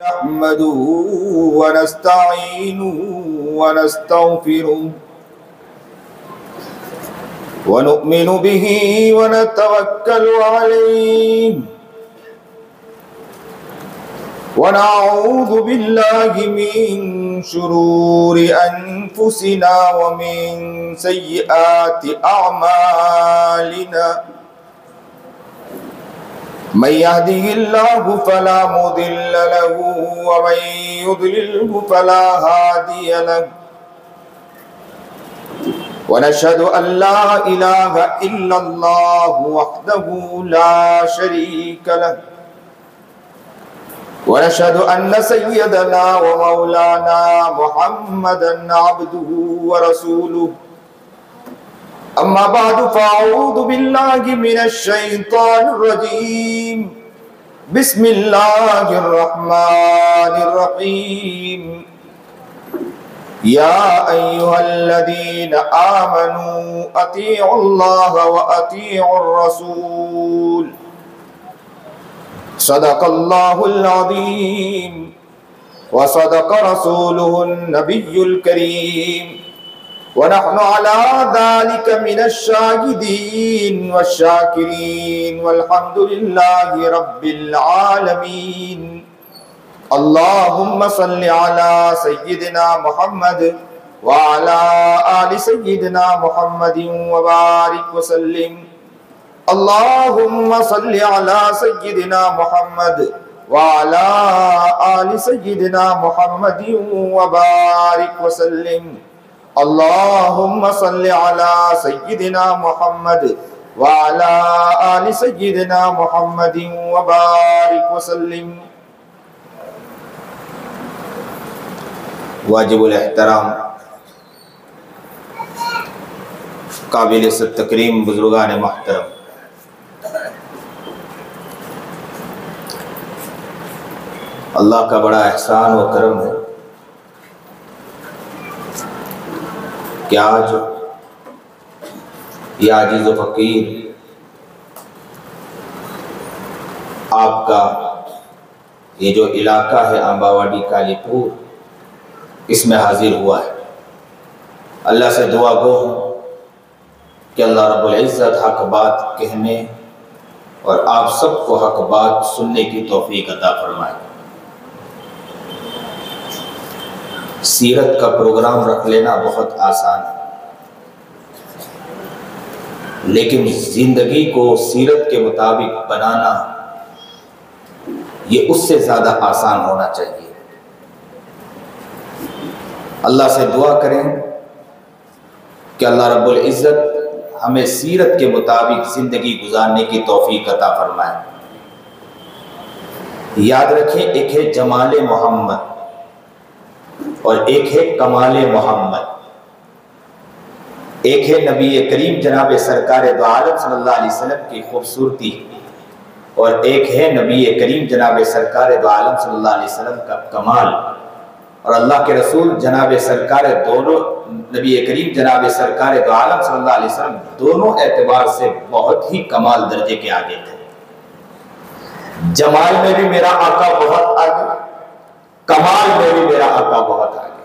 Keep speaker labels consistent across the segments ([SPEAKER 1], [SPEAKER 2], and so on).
[SPEAKER 1] نحمده ونستعينه ونستغفره ونؤمن به ونتوكل عليه ونعوذ بالله من شرور أنفسنا ومن سيئات أعمالنا من يهده الله فلا مضل له ومن يضلله فلا هادي له ونشهد أن لا إله إلا الله وحده لا شريك له ونشهد أن سيدنا ومولانا محمدا عبده ورسوله أما بعد فأعوذ بالله من الشيطان الرجيم بسم الله الرحمن الرحيم يا أيها الذين آمنوا أطيعوا الله وأطيعوا الرسول صدق الله العظيم وصدق رسوله النبي الكريم ونحن على ذلك من الشاهدين والشاكرين والحمد لله رب العالمين اللهم صل على سيدنا محمد وعلى آل سيدنا محمد وبارك وسلم اللهم صل على سيدنا محمد وعلى آل سيدنا محمد وبارك وسلم اللهم صل على سيدنا محمد وعلى آل سيدنا محمد وبارك وسلم. واجب الاحترام قابل تکریم بزرگان محترم، اللہ کا بڑا احسان و کرم ہے کہ آج یہ عاجز و فقیر آپ کا یہ جو علاقہ ہے امباواڈی کالی پور، اس میں حاضر ہوا ہے. اللہ سے دعا گو ہوں کہ اللہ رب العزت حق بات کہنے اور آپ سب کو حق بات سننے کی توفیق عطا فرمائے. سیرت کا پروگرام رکھ لینا بہت آسان ہے، لیکن زندگی کو سیرت کے مطابق بنانا یہ اس سے زیادہ آسان ہونا چاہیے. اللہ سے دعا کریں کہ اللہ رب العزت ہمیں سیرت کے مطابق زندگی گزارنے کی توفیق عطا فرمائے. یاد رکھیں، ایک ہے جمال محمد اور ایک ہے کمال محمد. ایک ہے نبی کریم جناب سرکار دو عالم صلی اللہ علیہ وسلم کی خوبصورتی، اور ایک ہے نبی کریم جناب سرکار دو عالم صلی اللہ علیہ وسلم کا کمال. اور اللہ کے رسول جناب سرکار دونوں، نبی کریم جناب سرکار دو عالم صلی اللہ علیہ وسلم دونوں اعتبار سے بہت ہی کمال درجے کے آگے تھے. جمال میں بھی میرا آقا بہت آگے، کمال میں بھی میرا آقا بہت آگے.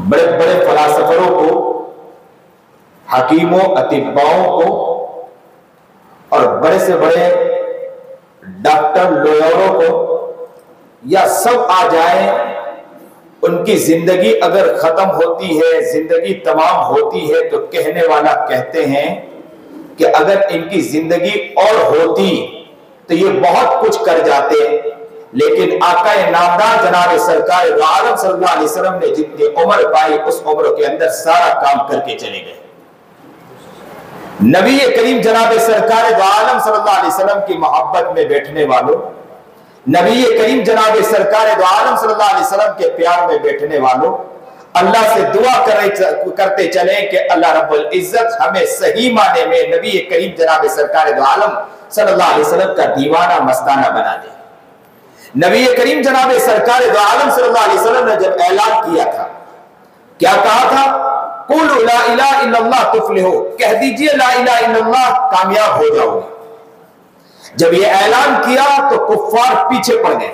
[SPEAKER 1] بڑے بڑے فلاسفروں کو، حکیموں، اطباؤں کو اور بڑے سے بڑے ڈاکٹر لویروں کو یا سب آ جائیں، ان کی زندگی اگر ختم ہوتی ہے، زندگی تمام ہوتی ہے، تو کہنے والا کہتے ہیں کہ اگر ان کی زندگی اور ہوتی تو یہ بہت کچھ کر جاتے. لیکن آقا نامدار جناب سرکار دو عالم صلی اللہ علیہ وسلم نے جتنی عمر پائی، اس عمر کے اندر سارا کام کر کے چلے گئے. نبی کریم جناب سرکار دو عالم صلی اللہ علیہ وسلم کی محبت میں بیٹھنے والوں، نبی کریم جناب سرکار دو عالم صلی اللہ علیہ وسلم کے پیار میں بیٹھنے والوں، اللہ سے دعا کرتے چلیں کہ اللہ رب العزت ہمیں صحیح معنی میں نبی کریم جناب سرکار دو عالم صلی اللہ علیہ وسلم کا دیوانہ مستانہ بنا دے. نبی کریم جناب سرکار دو عالم صلی اللہ علیہ وسلم نے جب اعلان کیا تھا، کیا کہا تھا؟ قولوا لا الہ الا اللہ تفلحو، کہہ دیجئے لا الہ الا اللہ، کامیاب ہو جاؤ گے. جب یہ اعلان کیا تو کفار پیچھے پڑ گئے،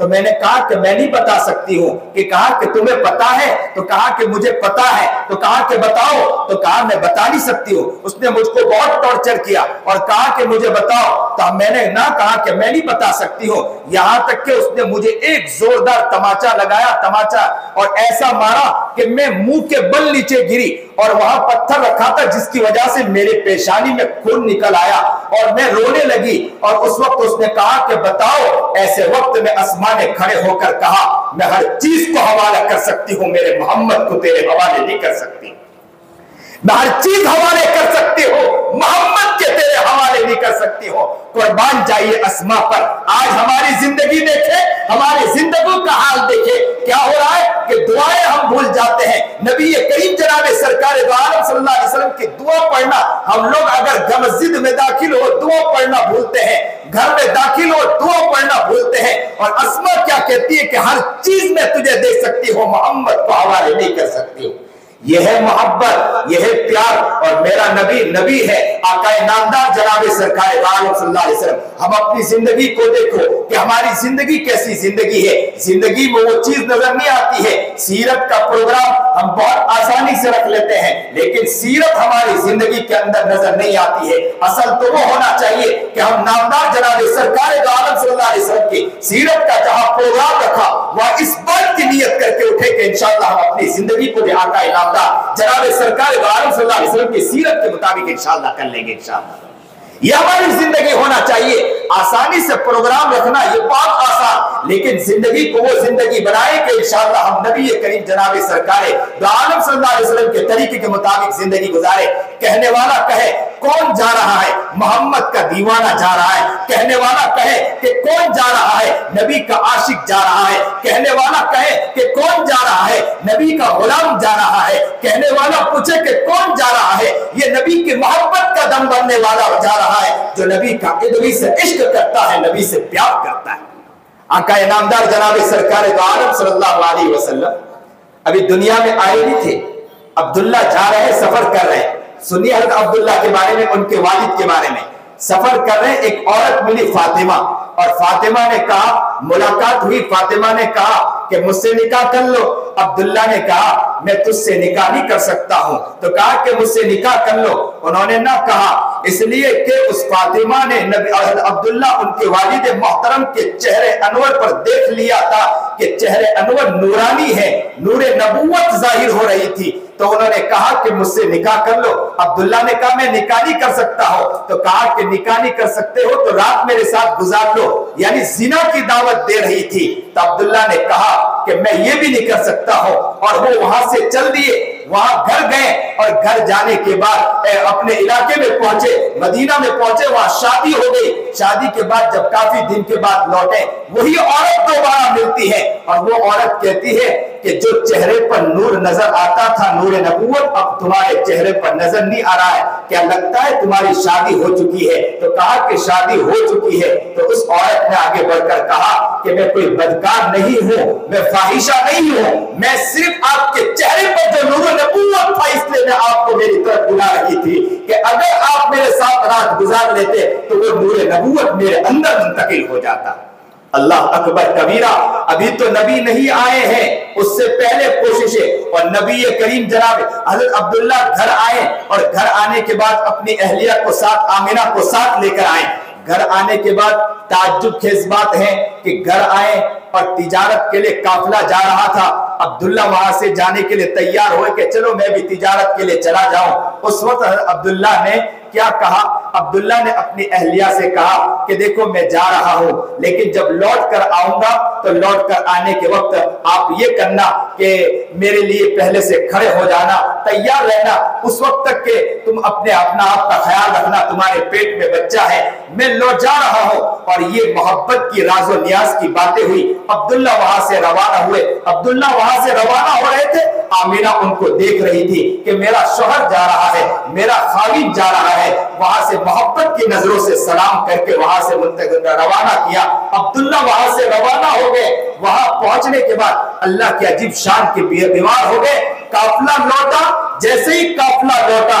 [SPEAKER 1] تو میں نے کہا کہ میں نہیں بتا سکتی ہوں. کہ کہا کہ تمہیں پتا ہے؟ تو کہا کہ مجھے پتا ہے. تو کہا کہ بتاؤ. تو کہا میں بتا نہیں سکتی ہوں. اس نے مجھ کو بہت ٹارچر کیا اور کہا کہ مجھے بتاؤ. تو میں نے نہ کہا کہ میں نہیں بتا سکتی ہوں. یہاں تک کہ اس نے مجھے ایک زوردار تماچا لگایا, تماچا, اور ایسا مارا کہ میں منہ کے بل نیچے گری, اور وہاں پتھر رکھا تھا جس کی وجہ سے میرے پیشانی میں خون نکل آیا اور میں رونے لگی. اور اس وقت اس نے کہا کہ بتاؤ. ایسے وقت میں اسما نے کھڑے ہو کر کہا میں ہر چیز کو حوالہ کر سکتی ہوں, میرے محمد کو تیرے حوالے نہیں کر سکتی. میں ہر چیز حوالے کر سکتی ہوں, محمد کے تیرے حوالے نہیں کر سکتی ہوں. قربان جائیے اسما پر. آج ہماری زندگی دیکھیں, ہماری زندگیوں کا حال دیکھیں, کیا ہو رہا ہے کہ دعائیں ہم بھول جاتے ہیں. نبی کریم جناب سرکار دو عالم صلی اللہ علیہ وسلم کی دعا پڑھنا, ہم لوگ اگر مسجد میں داخل ہو دعا پڑھنا بھولتے ہیں, گھر میں داخل ہو دعا پڑھنا بھولتے ہیں. اور اسما کیا کہتی ہے کہ ہر چیز میں تجھے دے سکتی ہوں, محمد کو حوالے نہیں کر سکتی ہوں. یہ ہے محبت, یہ ہے پیار. اور میرا نبی نبی ہے, آقا نامدار جناب سرکار عالم صلی اللہ علیہ وسلم. ہم اپنی زندگی کو دیکھو کہ ہماری زندگی کیسی زندگی ہے. زندگی میں وہ چیز نظر نہیں آتی ہے. سیرت کا پروگرام ہم بہت آسانی سے رکھ لیتے ہیں, لیکن سیرت ہماری زندگی کے اندر نظر نہیں آتی ہے. اصل تو وہ ہونا چاہیے کہ ہم نامدار جناب سرکار عالم صلی اللہ علیہ وسلم کی سیرت کا جہاں پروگرام رکھا وہاں اس بات کی نیت کر کے اٹھے کہ انشاءاللہ ہم اپنی زندگی کو بھی آقا جناب سرکار عالم صلی اللہ علیہ وسلم کی سیرت کے مطابق انشاءاللہ کر لیں گے. انشاءاللہ یہ ہماری زندگی ہونا چاہیے. آسانی سے پروگرام رکھنا یہ بہت آسان, لیکن زندگی کو وہ زندگی بنائے کہ انشاءاللہ ہم نبی کریم جناب سرکار عالم صلی اللہ علیہ وسلم کے طریقے کے مطابق زندگی گزارے. کہنے والا کہے کون جا رہا ہے؟ محمد کا دیوانہ جا رہا ہے. کہنے والا کہے کہ کون جا رہا ہے؟ نبی کا عاشق جا رہا ہے. کہنے والا کہے کہ کون جا رہا ہے؟ نبی کا غلام جا رہا ہے. کہنے والا پوچھے کہ کون جا رہا ہے؟ یہ نبی کی محبت کا دم بننے والا جا رہا ہے, جو نبی کا نبی سے عشق کرتا ہے, نبی سے پیار کرتا ہے. آقا نامدار جناب سرکار دو عالم صلی اللہ علیہ وسلم ابھی دنیا میں آئے نہیں تھے. عبداللہ جا رہے ہیں, سفر کر رہے ہیں. سنیے حضرت عبداللہ کے بارے میں, ان کے والد کے بارے میں. سفر کر رہے ہیں, ایک عورت ملی فاطمہ, اور فاطمہ نے کہا, ملاقات ہوئی, فاطمہ نے کہا کہ مجھ سے نکاح کر لو. عبداللہ نے کہا میں تجھ سے نکاح نہیں کر سکتا ہوں. تو کہا کہ مجھ سے نکاح کر لو. انہوں نے نہ کہا, اس لیے کہ اس فاطمہ نے عبداللہ ان کے والد محترم کے چہرے انور پر دیکھ لیا تھا کہ چہرے انور نورانی ہے, نور نبوت ظاہر ہو رہی تھی. تو انہوں نے کہا کہ مجھ سے نکاح کر لو. عبداللہ نے کہا میں نکاح نہیں کر سکتا ہوں. تو کہا کہ نکاح نہیں کر سکتے ہو تو رات میرے ساتھ گزار لو, یعنی زنا کی دعوت دے رہی تھی. تو عبداللہ نے کہا کہ میں یہ بھی نہیں کر سکتا ہوں, اور وہ وہاں سے چل دیے. وہاں گھر گئے, اور گھر جانے کے بعد اپنے علاقے میں پہنچے, مدینہ میں پہنچے, وہاں شادی ہو گئی. شادی کے بعد جب کافی دن کے بعد لوٹے, وہی عورت دوبارہ ملتی ہے, اور وہ عورت کہتی ہے کہ جو چہرے پر نور نظر آتا تھا, نور نبوت, اب تمہارے چہرے پر نظر نہیں آ رہا ہے. کیا لگتا ہے تمہاری شادی ہو چکی ہے؟ تو کہا کہ شادی ہو چکی ہے. تو اس عورت نے آگے بڑھ کر کہا کہ میں کوئی بدکار نہیں ہوں, میں فاحشہ نہیں ہوں, میں صرف آپ کے چہرے پر جو نور نبوت تھا اس لیے میں آپ کو میری طرف بلا رہی تھی کہ اگر آپ میرے ساتھ رات گزار لیتے تو وہ نور نبوت میرے اندر منتقل ہو جاتا. اللہ اکبر کبیرہ. ابھی تو نبی نہیں آئے ہیں, اس سے پہلے کوششیں. اور نبی کریم جناب حضرت عبداللہ گھر آئے, اور گھر آنے کے بعد اپنی اہلیہ کو ساتھ, آمینہ کو ساتھ لے کر آئے. گھر آنے کے بعد تعجب خیز بات ہے کہ گھر آئے اور تجارت کے لیے قافلہ جا رہا تھا. عبداللہ وہاں سے جانے کے لیے تیار ہوئے کہ چلو میں بھی تجارت کے لیے چلا جاؤں. اس وقت عبداللہ نے کیا کہا؟ عبداللہ نے اپنی اہلیہ سے کہا کہ دیکھو میں جا رہا ہوں, لیکن جب لوٹ کر آؤں گا تو لوٹ کر آنے کے وقت آپ یہ کرنا کہ میرے لیے پہلے سے کھڑے ہو جانا, تیار رہنا. اس وقت تک کہ تم اپنے اپنا آپ کا خیال رکھنا, تمہارے پیٹ میں بچہ ہے, میں لوٹ جا رہا ہوں. اور یہ محبت کی راز و نیاز کی باتیں ہوئی. عبداللہ وہاں سے روانہ ہوئے. عبداللہ وہاں سے روانہ ہو رہے تھے, آمینہ ان کو دیکھ رہی تھی کہ میرا شوہر جا رہا ہے, میرا خاوند جا رہا ہے. وہاں سے محبت کی نظروں سے سلام کر کے وہاں سے روانہ کیا. عبداللہ وہاں سے روانہ ہو گئے. وہاں پہنچنے کے بعد اللہ کی عجیب شان کے بیمار ہو گئے. قافلہ لوٹا, جیسے ہی قافلہ لوٹا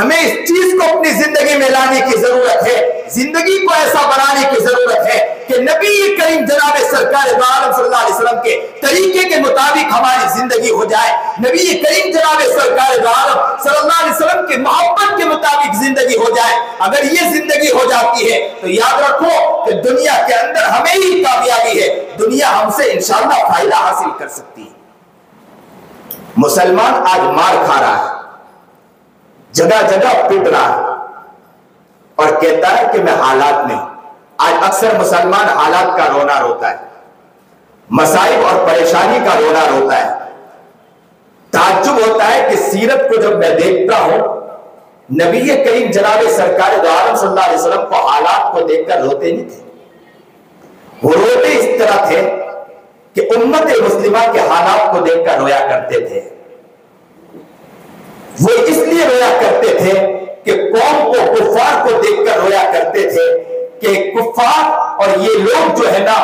[SPEAKER 1] ہمیں اس چیز کو اپنی زندگی میں لانے کی ضرورت ہے، زندگی کو ایسا بنانے کی ضرورت ہے کہ نبی کریم جناب سرکار دو عالم صلی اللہ علیہ وسلم کے طریقے کے مطابق ہماری زندگی ہو جائے، نبی کریم جناب سرکار دو عالم صلی اللہ علیہ وسلم کے محبت کے مطابق زندگی ہو جائے۔ اگر یہ زندگی ہو جاتی ہے تو یاد رکھو کہ دنیا کے اندر ہمیں ہی کامیابی ہے، دنیا ہم سے انشاءاللہ فائدہ حاصل کر سکتی ہے۔ مسلمان آج مار کھا رہا ہے، جگہ جگہ پٹ رہا ہے اور کہتا ہے کہ میں حالات میں، آج اکثر مسلمان حالات کا رونا روتا ہے، مصائب اور پریشانی کا رونا روتا ہے۔ تعجب ہوتا ہے کہ سیرت کو جب میں دیکھتا ہوں، نبی کریم جناب سرکار دو عالم صلی اللہ علیہ وسلم کو حالات کو دیکھ کر روتے نہیں تھے، وہ روتے اس طرح تھے کہ امت مسلمہ کے حالات کو دیکھ کر رویا کرتے تھے۔ وہ اس لیے رویا کرتے تھے کہ قوم کو، کفار کو دیکھ کر رویا کرتے تھے کہ کفار اور یہ لوگ جو ہے نا،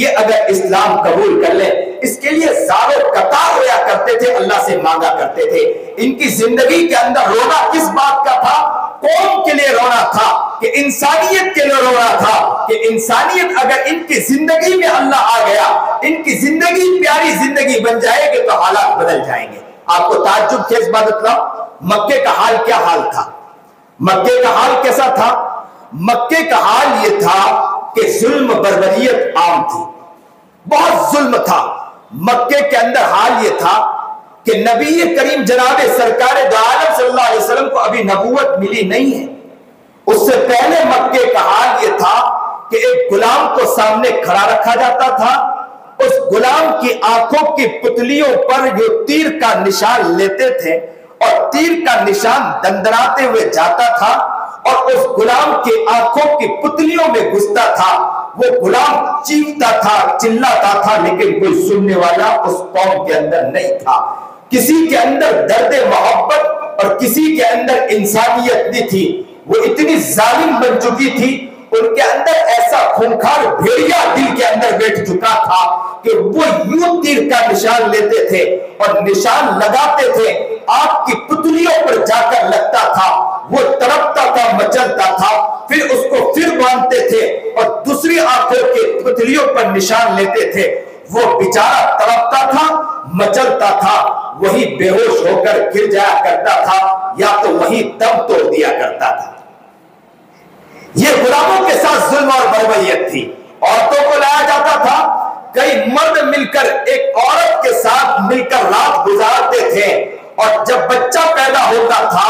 [SPEAKER 1] یہ اگر اسلام قبول کر لیں، اس کے لیے زار و قطار رویا کرتے تھے، اللہ سے مانگا کرتے تھے۔ ان کی زندگی کے اندر رونا کس بات کا تھا؟ قوم کے لیے رونا تھا، کہ انسانیت کے لیے رونا تھا، کہ انسانیت اگر ان کی زندگی میں اللہ آ گیا، ان کی زندگی پیاری زندگی بن جائے گی تو حالات بدل جائیں گے۔ آپ کو تعجب کیا اس بات بتلاؤں، مکے کا حال کیا حال تھا؟ مکے کا حال کیسا تھا؟ مکے کا حال یہ تھا کہ ظلم بربریت عام تھی، بہت ظلم تھا۔ مکے کے اندر حال یہ تھا کہ نبی کریم جناب سرکار دو عالم صلی اللہ علیہ وسلم کو ابھی نبوت ملی نہیں ہے۔ اس سے پہلے مکے کا حال یہ تھا کہ ایک غلام کو سامنے کھڑا رکھا جاتا تھا، اس غلام کی آنکھوں کی پتلیوں پر جو تیر کا نشان لیتے تھے اور تیر کا نشان دندراتے ہوئے جاتا تھا اور اس غلام کی آنکھوں کی پتلیوں میں گھستا تھا۔ وہ غلام چیختا تھا، چلاتا تھا، لیکن کوئی سننے والا اس قوم کے اندر نہیں تھا۔ کسی کے اندر درد محبت اور کسی کے اندر انسانیت نہیں تھی۔ وہ اتنی ظالم بن چکی تھی، ان کے اندر ایسا خونخوار بھیڑیا دل کے اندر بیٹھ چکا تھا کہ وہ یوں تیر کا نشان لیتے تھے اور نشان لگاتے تھے، آپ کی پتلیوں پر جا کر لگتا تھا، وہ تڑپتا تھا، مچلتا تھا، پھر اس کو پھر باندھتے تھے اور دوسری آنکھوں کے پتلیوں پر نشان لیتے تھے۔ وہ بیچارہ تڑپتا تھا، مچلتا تھا، وہی بے ہوش ہو کر گر جایا کرتا تھا یا تو وہی دم توڑ دیا کرتا تھا۔ یہ غلاموں کے ساتھ ظلم اور بربریت تھی۔ عورتوں کو لایا جاتا تھا، کئی مرد مل کر ایک عورت کے ساتھ مل کر رات گزارتے تھے، اور جب بچہ پیدا ہوتا تھا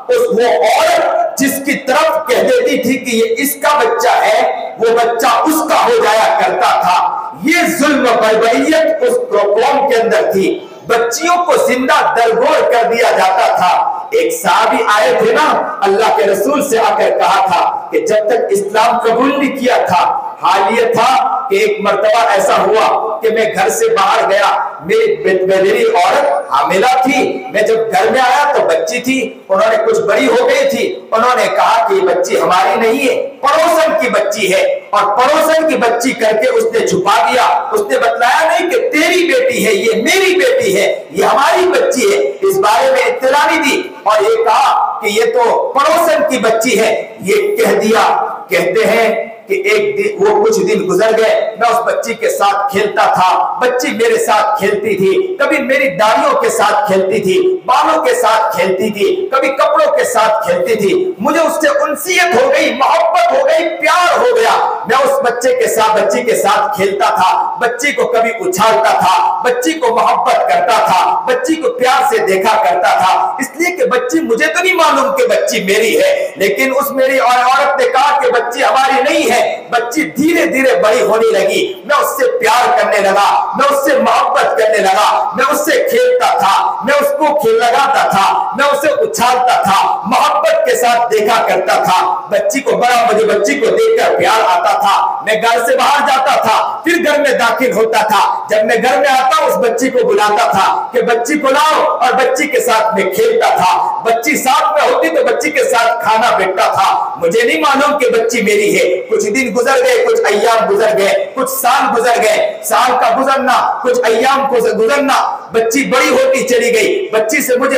[SPEAKER 1] وہ عورت جس کی طرف کہہ دیتی تھی کہ یہ اس کا بچہ ہے، وہ بچہ اس کا ہو جایا کرتا تھا۔ یہ ظلم بربریت اس قوم کے اندر تھی۔ بچیوں کو زندہ درگور کر دیا جاتا تھا۔ ایک صحابی آئے تھے نا، اللہ کے رسول سے آ کر کہا تھا کہ جب تک اسلام قبول نہیں کیا تھا، حال یہ تھا کہ ایک مرتبہ ایسا ہوا کہ میں گھر سے باہر گیا، میری عورت حاملہ تھی، میں جب گھر میں آیا تو بچی تھی، انہوں نے کچھ بڑی ہو گئی تھی، انہوں نے کہا کہ یہ بچی ہماری نہیں ہے، پڑوسن کی بچی ہے، اور پڑوسن کی بچی کر کے اس نے چھپا دیا۔ اس نے بتلایا نہیں کہ تیری بیٹی ہے، یہ میری بیٹی ہے، یہ ہماری بچی ہے، اس بارے میں اطلاع نہیں دی، اور یہ کہا کہ یہ تو پڑوسن کی بچی ہے، یہ کہہ دیا۔ کہتے ہیں کہ ایک دن وہ کچھ دن گزر گئے، میں اس بچی کے ساتھ کھیلتا تھا، بچی میرے ساتھ کھیلتی تھی، کبھی میری داڑھیوں کے ساتھ کھیلتی تھی، بالوں کے ساتھ کھیلتی تھی، کبھی کپڑوں کے ساتھ کھیلتی تھی، مجھے اس سے انسیت ہو گئی، محبت ہو گئی، پیار ہو گیا۔ میں اس بچے کے ساتھ کھیلتا تھا، بچی کو کبھی اچھالتا تھا، بچی کو محبت کرتا تھا، بچی کو پیار سے دیکھا کرتا تھا، اس لیے کہ بچی مجھے تو نہیں معلوم کہ بچی میری ہے، لیکن اس میری عورت نے کہا کہ بچی ہماری نہیں ہے۔ بچی دھیرے دھیرے بڑی ہونے لگی، میں اس سے پیار کرنے لگا، میں اس سے محبت کرنے لگا، میں اس سے کھیلتا تھا، میں اس کو لگاتا تھا، میں اسے اچھالتا تھا، محبت کے ساتھ دیکھا کرتا تھا۔ بچی کو مجھے بچی کو دیکھ کر پیار آتا تھا، میں گھر سے باہر جاتا تھا، پھر گھر میں داخل ہوتا تھا، جب میں گھر میں آتا اس بچی کو بلاتا تھا کہ بچی کو لاؤ، اور بچی کے ساتھ میں کھیلتا تھا، بچی ساتھ میں ہوتی تو بچی کے ساتھ کھانا بیٹھتا تھا۔ مجھے نہیں معلوم کہ بچی میری ہے۔ کچھ دن گزر گئے، کچھ ایام گزر گئے، کچھ سال گزر گئے، سال کا گزرنا، کچھ ایام کو گزرنا، بچی بڑی ہوتی چلی گئی، بچی سے مجھے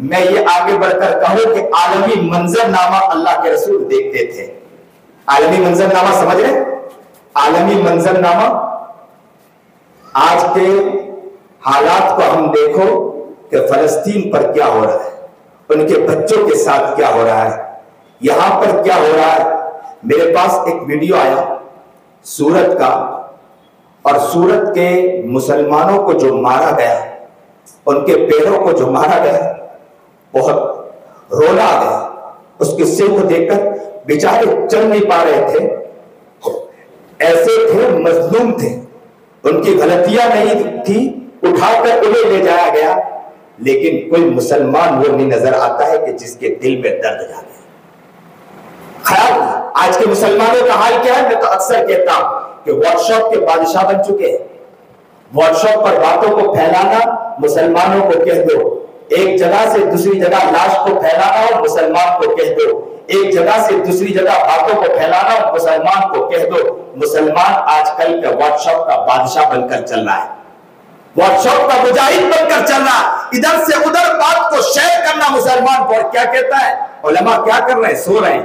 [SPEAKER 1] میں یہ آگے بڑھ کر کہوں کہ عالمی منظر نامہ اللہ کے رسول دیکھتے تھے. عالمی منظر نامہ سمجھ رہے؟ عالمی منظر نامہ. آج کے حالات کو ہم دیکھو کہ فلسطین پر کیا ہو رہا ہے, ان کے بچوں کے ساتھ کیا ہو رہا ہے, یہاں پر کیا ہو رہا ہے. میرے پاس ایک ویڈیو آیا سورت کا, اور سورت کے مسلمانوں کو جو مارا گیا, ان کے پیروں کو جو مارا گیا, بہت رونا آ گیا اس قصے کو دیکھ کر. بیچارے چل نہیں پا رہے تھے, ایسے تھے, مظلوم تھے, ان کی غلطیاں نہیں تھی, اٹھا کر انہیں لے جایا گیا, لیکن کوئی مسلمان وہ نہیں نظر آتا ہے کہ جس کے دل میں درد جا گیا. خیال آج کے مسلمانوں کا حال کیا ہے؟ میں تو اکثر کہتا ہوں کہ واٹس ایپ کے بادشاہ بن چکے ہیں. واٹس ایپ پر باتوں کو پھیلانا, مسلمانوں کو کہہ دو. ایک جگہ سے دوسری جگہ لاش کو پھیلانا اور مسلمان کو کہہ دو. ایک جگہ سے دوسری جگہ باتوں کو پھیلانا اور مسلمان کو کہہ دو. مسلمان آج کل کا واٹس ایپ کا بادشاہ بن کر چل رہا ہے, واٹس ایپ کا مجاہد بن کر چل رہا ہے. ادھر سے ادھر بات کو شیئر کرنا مسلمان کو. اور کیا کہتا ہے علماء, کیا کر رہے ہیں؟ سو رہے ہیں.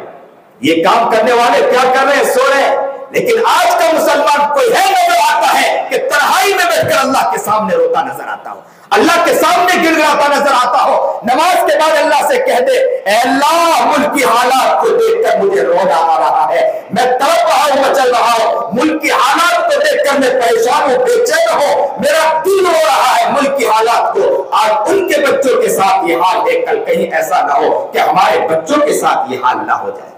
[SPEAKER 1] یہ کام کرنے والے کیا کر رہے ہیں؟ سو رہے ہیں. لیکن آج کا مسلمان کوئی ہے نظر آتا ہے کہ تنہائی میں بیٹھ کر اللہ کے سامنے روتا نظر آتا ہو, اللہ کے سامنے گر گراتا نظر آتا ہو. نماز کے بعد اللہ سے کہہ دے, اے اللہ ملک کی حالات کو دیکھ کر مجھے رونا آ رہا ہے, میں تڑپ رہا ہوں, مچل رہا ہوں. ملک کی حالات کو دیکھ کر میں پریشان ہوں, بے چین ہوں, میرا دل رو رہا ہے ملک کی حالات کو. آج ان کے بچوں کے ساتھ یہ حال ہے, کل کہیں ایسا نہ ہو کہ ہمارے بچوں کے ساتھ یہ حال نہ ہو جائے.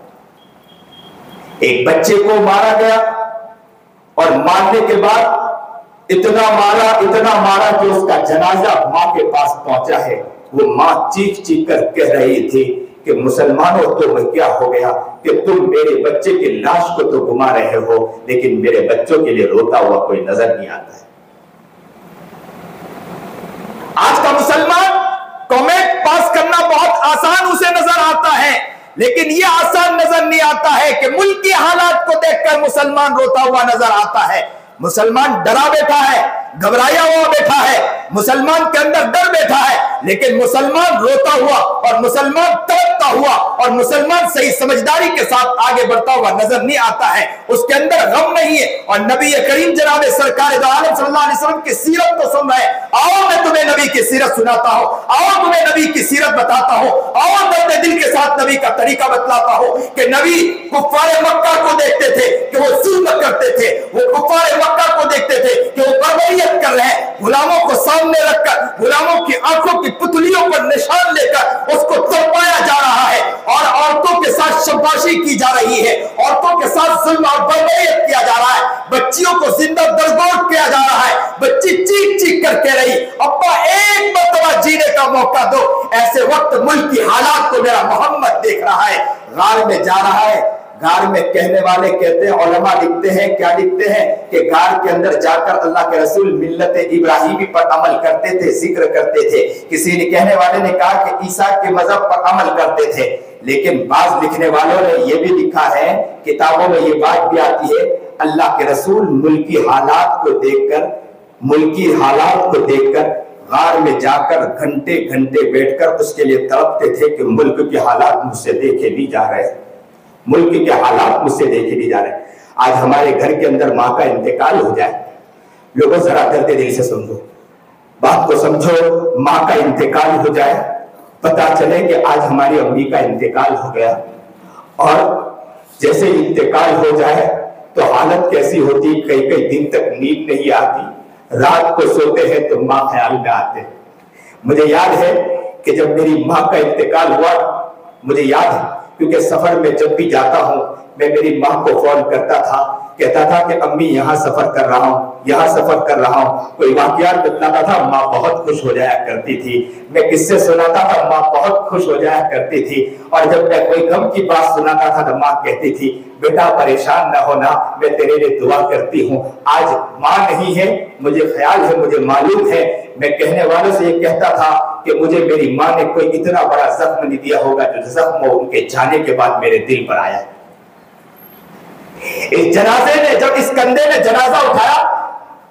[SPEAKER 1] ایک بچے کو مارا گیا, اور مارنے کے بعد اتنا مارا کہ اس کا جنازہ ماں کے پاس پہنچا ہے. وہ ماں چیخ چیخ کر کہہ رہی تھی کہ مسلمانوں تو کیا ہو گیا کہ تم میرے بچے کی لاش کو تو گما رہے ہو, لیکن میرے بچوں کے لیے روتا ہوا کوئی نظر نہیں آتا ہے. آج کا مسلمان کامنٹ پاس کرنا بہت آسان اسے نظر آتا ہے, لیکن یہ آسان نظر نہیں آتا ہے کہ ملک کی حالات کو دیکھ کر مسلمان روتا ہوا نظر آتا ہے. مسلمان ڈرا بیٹھا ہے, گھبرایا ہوا بیٹھا ہے, مسلمان کے اندر ڈر بیٹھا ہے, لیکن مسلمان روتا ہوا اور مسلمان تڑپتا ہوا اور مسلمان صحیح سمجھداری کے ساتھ آگے بڑھتا ہوا نظر نہیں آتا ہے. اس کے اندر غم نہیں ہے. اور نبی کریم جناب سرکار دو عالم صلی اللہ علیہ وسلم کی سیرت کو سن رہے ہیں. آؤ میں تمہیں نبی کی سیرت سناتا ہوں, آؤ تمہیں نبی کی سیرت بتاتا ہوں, آؤ درد دل کے ساتھ نبی کا طریقہ بتلاتا ہوں کہ نبی کفار مکہ کو دیکھتے تھے کہ وہ ظلم کرتے تھے, وہ کفار مکہ کو دیکھتے تھے کہ وہ بربریت کر رہے ہیں, غلاموں کو سامنے رکھ کر, غلاموں کی آنکھوں کی پتلیوں پر نشان لے کر اس کو تڑپایا جا رہا ہے, اور عورتوں کے ساتھ شباشی کی جا رہی ہے, عورتوں کے ساتھ ظلم اور بربریت کیا جا رہا ہے, بچیوں کو زندہ درگور کیا جا رہا ہے. بچی چیخ چیخ کر کہہ رہی, ابا ایک مرتبہ جینے کا موقع دو. ایسے وقت ملک کی حالات کو میرا محمد دیکھ رہا ہے, غار میں جا رہا ہے. غار میں کہنے والے کہتے ہیں, علماء لکھتے ہیں, کیا لکھتے ہیں کہ غار کے اندر جا کر اللہ کے رسول ملت ابراہیمی پر عمل کرتے تھے, ذکر کرتے تھے. کسی نے کہنے والے نے کہا کہ عیسیٰ کے مذہب پر عمل کرتے تھے. لیکن بعض لکھنے والوں نے یہ بھی لکھا ہے, کتابوں میں یہ بات بھی آتی ہے, اللہ کے رسول ملکی حالات کو دیکھ کر غار میں جا کر گھنٹے گھنٹے بیٹھ کر اس کے لیے تڑپتے تھے کہ ملک کے حالات مجھ سے دیکھے نہیں جا رہے, ملک کے حالات مجھ سے دیکھے نہیں جا رہے. آج ہمارے گھر کے اندر ماں کا انتقال ہو جائے, لوگوں ذرا درد دل سے سمجھو, بات کو سمجھو, ماں کا انتقال ہو جائے, پتا چلے کہ آج ہماری امی کا انتقال ہو گیا, اور جیسے انتقال ہو جائے تو حالت کیسی ہوتی, کئی کئی دن تک نیند نہیں آتی, رات کو سوتے ہیں تو ماں خیال میں آتے. مجھے یاد ہے کہ جب میری ماں کا انتقال ہوا, مجھے یاد ہے کیونکہ سفر میں جب بھی جاتا ہوں میں میری ماں کو فون کرتا تھا, کہتا تھا کہ امی یہاں سفر کر رہا ہوں, یہاں سفر کر رہا ہوں. کوئی واقعات بتلاتا تھا, ماں بہت خوش ہو جایا کرتی تھی. میں قصے سناتا تھا, ماں بہت خوش ہو جایا کرتی تھی. اور جب میں کوئی غم کی بات سناتا تھا تو ماں کہتی تھی, بیٹا پریشان نہ ہونا, میں تیرے لیے دعا کرتی ہوں. آج ماں نہیں ہے, مجھے خیال ہے, مجھے معلوم ہے, میں کہنے والوں سے یہ کہتا تھا کہ مجھے میری ماں نے کوئی اتنا بڑا زخم نہیں دیا ہوگا جو زخم ان کے جانے کے بعد میرے دل پر آیا. اس جنازے نے, جب اس کندھے نے جنازہ اٹھایا,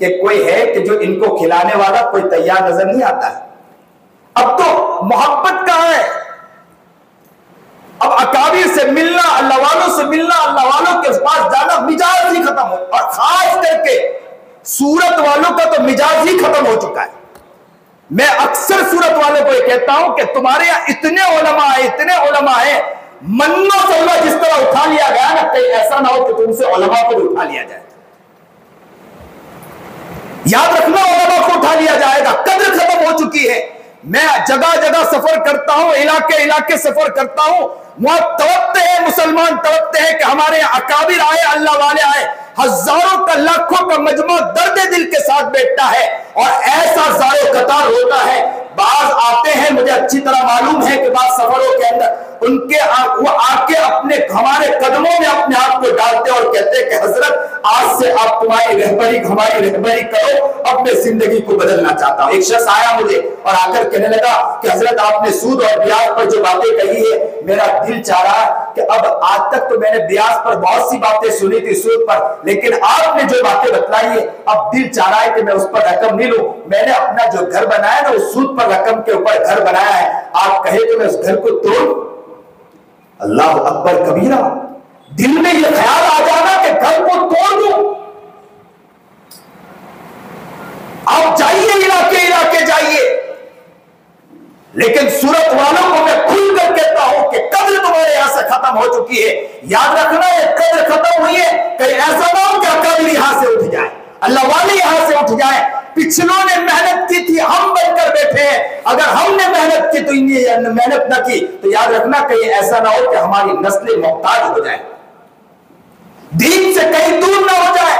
[SPEAKER 1] کہ کوئی ہے کہ جو ان کو کھلانے والا کوئی تیار نظر نہیں آتا ہے. اب تو محبت کہاں ہے؟ اب اکابر سے ملنا، اللہ والوں سے ملنا، اللہ والوں کے پاس جانا مزاج ہی ختم ہو، اور خاص کر کے سورت والوں کا تو مزاج ہی ختم ہو چکا ہے. میں اکثر سورت والوں کو یہ کہتا ہوں کہ تمہارے یہاں اتنے علماء ہیں، منو سلوا جس طرح اٹھا لیا گیا نا، کہیں ایسا نہ ہو کہ تم سے علماء کو بھی اٹھا لیا جائے. یاد رکھنا علماء کو اٹھا لیا جائے گا، قدر ختم ہو چکی ہے. میں جگہ جگہ سفر کرتا ہوں، علاقے سفر کرتا ہوں، وہاں توقع ہے، مسلمان توقع ہے کہ ہمارے یہاں اکابر آئے، اللہ والے آئے، ہزاروں کا لاکھوں کا مجموعہ درد دل کے ساتھ بیٹھتا ہے اور ایسا زارو قطار ہوتا ہے. بعض آتے ہیں، مجھے اچھی طرح معلوم ہے کہ بعض سفروں کے اندر وہ آ کے ہمارے قدموں میں اپنے آپ کو ڈالتے اور کہتے ہیں کہ حضرت آج سے آپ تمہاری رہبری ہماری رہبری کرو، اپنے زندگی کو بدلنا چاہتا ہوں. ایک شخص آیا مجھے اور آ کر کہنے لگا کہ حضرت آپ نے سود اور بیاج پر جو باتیں کہی ہے، میرا دل چاہ رہا ہے کہ اب آج تک تو میں نے بیاج پر بہت سی باتیں سنی تھی، سود پر، لیکن آپ نے جو باتیں بتلائی ہے اب دل چاہ رہا ہے کہ میں اس پر رقم نہیں لوں. میں نے اپنا جو گھر بنایا نا اس سود پر رقم کے اوپر گھر بنایا ہے، آپ کہے تو میں اس گھر کو توڑ. اللہ اکبر کبیرہ. دل میں یہ خیال آ جانا کہ گھر کو توڑ دوں. آپ جائیے علاقے جائیے، لیکن سورت والوں کو میں کھل کر کہتا ہوں کہ قدر تمہارے یہاں سے ختم ہو چکی ہے. یاد رکھنا یہ قدر ختم ہوئی ہے، کہیں ایسا نہ ہو کہ اکابر یہاں سے اٹھ جائے، اللہ والے یہاں سے اٹھ جائے. پچھلوں نے محنت کی تھی، ہم بن کر بیٹھے ہیں، اگر ہم نے محنت کی تو انہیں محنت نہ کی تو یاد رکھنا کہیں ایسا نہ ہو کہ ہماری نسلیں محتاج ہو جائیں، دین سے کہیں دور نہ ہو جائے.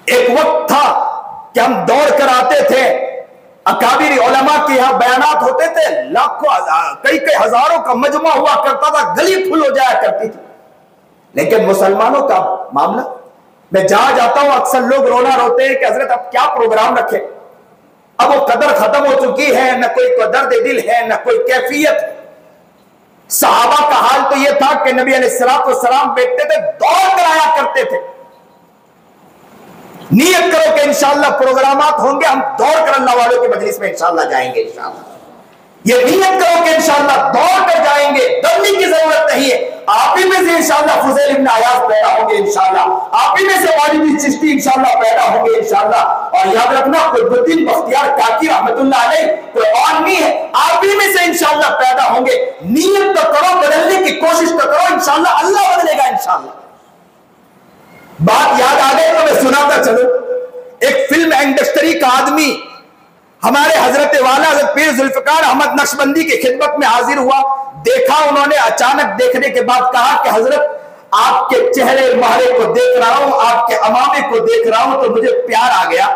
[SPEAKER 1] ایک وقت تھا کہ ہم دوڑ کر آتے تھے، اکابر علماء کے یہاں بیانات ہوتے تھے، لاکھوں کئی ہزاروں کا مجمع ہوا کرتا تھا، گلی پھل ہو جایا کرتی تھی. لیکن مسلمانوں کا معاملہ، میں جہاں جاتا ہوں اکثر لوگ رونا روتے ہیں کہ حضرت اب کیا پروگرام رکھے، اب وہ قدر ختم ہو چکی ہے، نہ کوئی درد دل ہے، نہ کوئی کیفیت. صحابہ کا حال تو یہ تھا کہ نبی علیہ السلام بیٹھتے تھے، دوڑ کر آیا کرتے تھے. نیت کرو کہ انشاءاللہ پروگرامات ہوں گے، ہم دوڑ کر اللہ والوں کے مجلس میں انشاءاللہ جائیں گے. انشاءاللہ یہ نیت کرو کہ انشاءاللہ دوڑ کر جائیں گے، ڈرنے کی ضرورت نہیں ہے. آپ ہی میں سے انشاءاللہ فضیل ابن عیاض پیدا ہوں گے انشاءاللہ، آپ ہی میں سے مولوی چشتی انشاءاللہ پیدا ہوں گے انشاءاللہ. اور یاد رکھنا قطب الدین بختیار کاکی رحمت اللہ علیہ کوئی اور نہیں ہے، آپ ہی میں سے انشاءاللہ پیدا ہوں گے. نیت تو کرو، بدلنے کی کوشش تو کرو، انشاءاللہ اللہ بدلے گا انشاءاللہ. بات یاد آ گئی تو میں سناتا چلوں. ایک فلم انڈسٹری کا آدمی ہمارے حضرت والا حضرت پیر ذوالفقار احمد نقشبندی کی خدمت میں حاضر ہوا. دیکھا انہوں نے، اچانک دیکھنے کے بعد کہا کہ حضرت آپ کے چہرے مہرے کو دیکھ رہا ہوں، آپ کے امامے کو دیکھ رہا ہوں تو مجھے پیار آ گیا،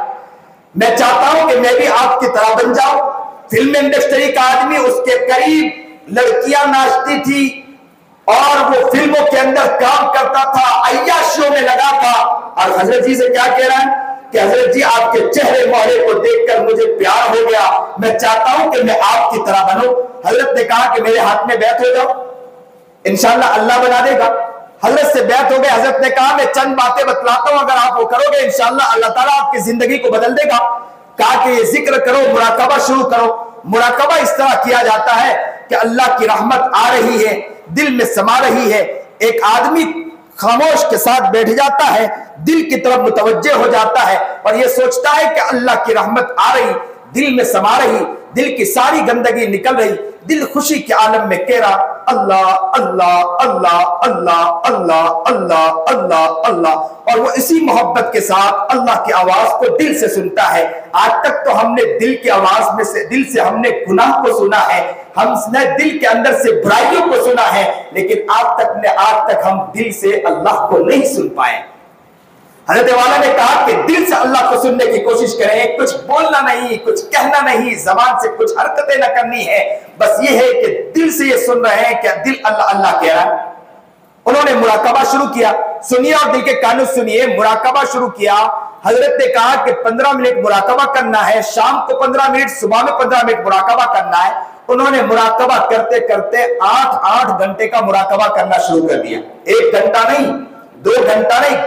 [SPEAKER 1] میں چاہتا ہوں کہ میں بھی آپ کی طرح بن جاؤں. فلم انڈسٹری کا آدمی، اس کے قریب لڑکیاں ناچتی تھی اور وہ فلموں کے اندر کام کرتا تھا، عیاشیوں میں لگا تھا. اور حضرت جی سے کیا کہہ رہا ہے کہ حضرت جی آپ کے چہرے مہرے کو دیکھ کر مجھے پیار ہو گیا، میں چاہتا ہوں کہ میں آپ کی طرح بنوں. حضرت نے کہا کہ میرے ہاتھ میں بیعت ہو جاؤ، انشاءاللہ اللہ بنا دے گا. حضرت سے بیعت ہو گئے. حضرت نے کہا میں چند باتیں بتلاتا ہوں، اگر آپ وہ کرو گے انشاءاللہ اللہ تعالیٰ آپ کی زندگی کو بدل دے گا. کہا کہ یہ ذکر کرو، مراقبہ شروع کرو. مراقبہ اس طرح کیا جاتا ہے کہ اللہ کی رحمت آ رہی ہے، دل میں سما رہی ہے، ایک آدمی خاموش کے ساتھ بیٹھ جاتا ہے، دل کی طرف متوجہ ہو جاتا ہے اور یہ سوچتا ہے کہ اللہ کی رحمت آ رہی، دل میں سما رہی، دل کی ساری گندگی نکل رہی، دل خوشی کے عالم میں کہہ رہا اللہ اللہ اللہ اللہ اللہ اللہ اللہ اللہ. اور وہ اسی محبت کے ساتھ اللہ کی آواز کو دل سے سنتا ہے. آج تک تو ہم نے دل کی آواز میں سے، دل سے ہم نے گناہ کو سنا ہے، ہم نے دل کے اندر سے برائیوں کو سنا ہے، لیکن آج تک ہم دل سے اللہ کو نہیں سن پائے. حضرت والا نے کہا کہ دل سے اللہ کو سننے کی کوشش کریں، کچھ بولنا نہیں، کچھ کہنا نہیں، زبان سے کچھ حرکتیں نہ کرنی ہے، بس یہ ہے کہ دل سے یہ سن رہے ہیں کہ دل اللہ اللہ کہہ رہا ہے. انہوں نے مراقبہ شروع کیا. سنیے اور دل کے کانوں سنیے. مراقبہ شروع کیا. حضرت نے کہا کہ 15 منٹ مراقبہ کرنا ہے، شام کو 15 منٹ، صبح میں 15 منٹ مراقبہ کرنا ہے. انہوں نے مراقبہ کرتے کرتے 8 گھنٹے کا مراقبہ کرنا شروع کر دیا. 1 گھنٹہ نہیں، 2 گھنٹہ نہیں،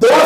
[SPEAKER 1] 2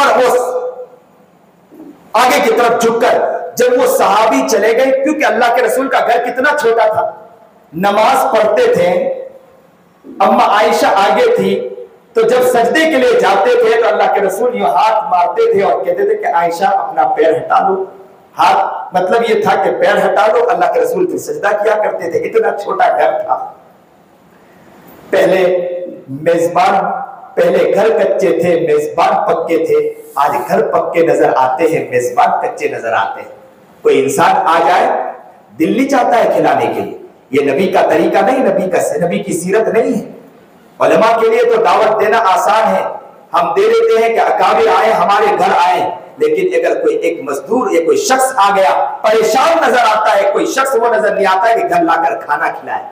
[SPEAKER 1] اور وہ آگے کی طرف جھک کر جب وہ صحابی چلے گئے، کیونکہ اللہ کے رسول کا گھر کتنا چھوٹا تھا، نماز پڑھتے تھے، اما عائشہ آگے تھی، تو جب سجدے کے لیے جاتے تھے تو اللہ کے رسول یوں ہاتھ مارتے تھے اور کہتے تھے کہ عائشہ اپنا پیر ہٹا لو. ہاتھ مطلب یہ تھا کہ پیر ہٹا لو. اللہ کے رسول پھر سجدہ کیا کرتے تھے. اتنا چھوٹا گھر تھا. پہلے گھر کچے تھے، میزبان پکے تھے. آج گھر پکے نظر آتے ہیں، میزبان کچے نظر آتے ہیں. کوئی انسان آ جائے دل نہیں چاہتا ہے کھلانے کے لیے. یہ نبی کا طریقہ نہیں، نبی کی سیرت نہیں ہے. علماء کے لیے تو دعوت دینا آسان ہے، ہم دے دیتے ہیں کہ اکابر آئے ہمارے گھر آئے، لیکن اگر کوئی ایک مزدور یا کوئی شخص آ گیا پریشان نظر آتا ہے، کوئی شخص وہ نظر نہیں آتا ہے کہ گھر لا کر کھانا کھلائے.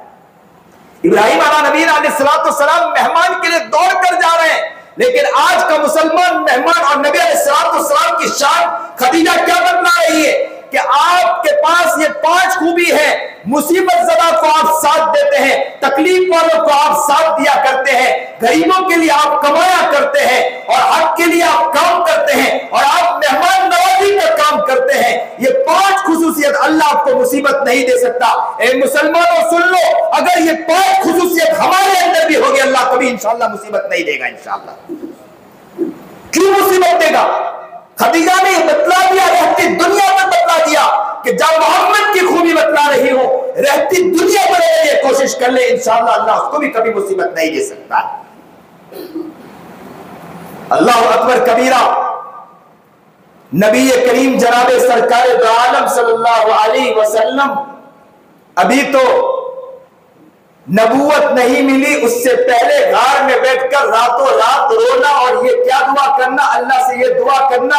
[SPEAKER 1] ابراہیم علیہ السلام مہمان کے لیے دوڑ کر جا رہے ہیں، لیکن آج کا مسلمان مہمان اور نبی علیہ السلام کی شان خدیجہ کیا بتلا رہی ہے کہ آپ کے پاس یہ 5 خوبی ہے. مصیبت زدہ کو آپ ساتھ دیتے ہیں، تکلیف والوں کو آپ ساتھ دیا کرتے ہیں، غریبوں کے لیے آپ کمایا کرتے ہیں، اور حق کے لیے آپ کام کرتے ہیں، اور آپ مہمان نوازی کا کام کرتے ہیں. یہ 5 خصوصیت اللہ آپ کو مصیبت نہیں دے سکتا. اے مسلمانوں سن لو، اگر یہ 5 خصوصیت ہمارے اندر بھی ہوگی، اللہ کبھی انشاءاللہ مصیبت نہیں دے گا. انشاءاللہ کیوں مصیبت دے گا؟ خدیجہ نے بتلا دیا، رہتی دنیا میں بتلا دیا کہ جب محمد کی خوبی بتلا رہی ہو، رہتی دنیا میں رہنے کی کوشش کر لے، انشاءاللہ اللہ اس کو بھی کبھی مصیبت نہیں دے سکتا. اللہ اکبر کبیرہ. نبی کریم جناب سرکار دو عالم صلی اللہ علیہ وسلم ابھی تو نبوت نہیں ملی، اس سے پہلے غار میں بیٹھ کر راتوں رات رونا اور یہ کیا دعا کرنا، اللہ سے یہ دعا کرنا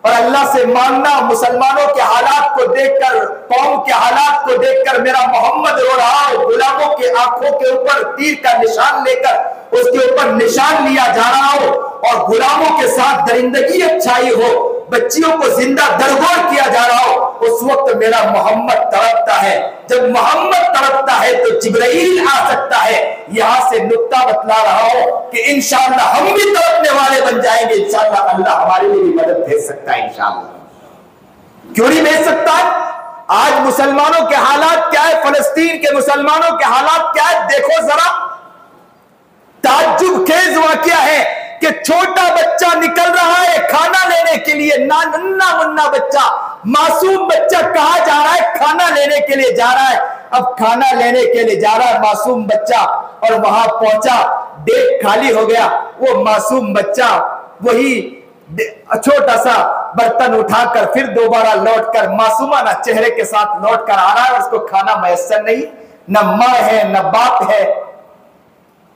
[SPEAKER 1] اور اللہ سے مانگنا، مسلمانوں کے حالات کو دیکھ کر، قوم کے حالات کو دیکھ کر میرا محمد رو رہا ہو، غلاموں کے آنکھوں کے اوپر تیر کا نشان لے کر اس کے اوپر نشان لیا جا رہا ہو، اور غلاموں کے ساتھ درندگی چھائی ہو، بچیوں کو زندہ درگور کیا جا رہا ہو، اس وقت میرا محمد تڑپتا ہے. جب محمد تڑپتا ہے تو جبرائیل آ سکتا ہے. یہاں سے نقطہ بتلا رہا ہو کہ انشاءاللہ ہم بھی تڑپنے والے بن جائیں گے. انشاءاللہ اللہ ہمارے لیے بھی مدد بھیج سکتا ہے. انشاءاللہ کیوں نہیں بھیج سکتا ہے؟ آج مسلمانوں کے حالات کیا ہے، فلسطین کے مسلمانوں کے حالات کیا ہے، دیکھو ذرا. تعجب خیز واقعہ ہے کہ چھوٹا بچہ نکل رہا ہے کھانا لینے کے لیے، ننا منا بچہ، معصوم بچہ کہاں جا رہا ہے؟ کھانا لینے کے لیے جا رہا ہے. اب کھانا لینے کے لیے جا رہا ہے معصوم بچہ، اور وہاں پہنچا، دیگ خالی ہو گیا. وہ معصوم بچہ وہی چھوٹا سا برتن اٹھا کر پھر دوبارہ لوٹ کر معصومانہ چہرے کے ساتھ لوٹ کر آ رہا ہے. اس کو کھانا میسر نہیں، نہ ماں ہے نہ باپ ہے.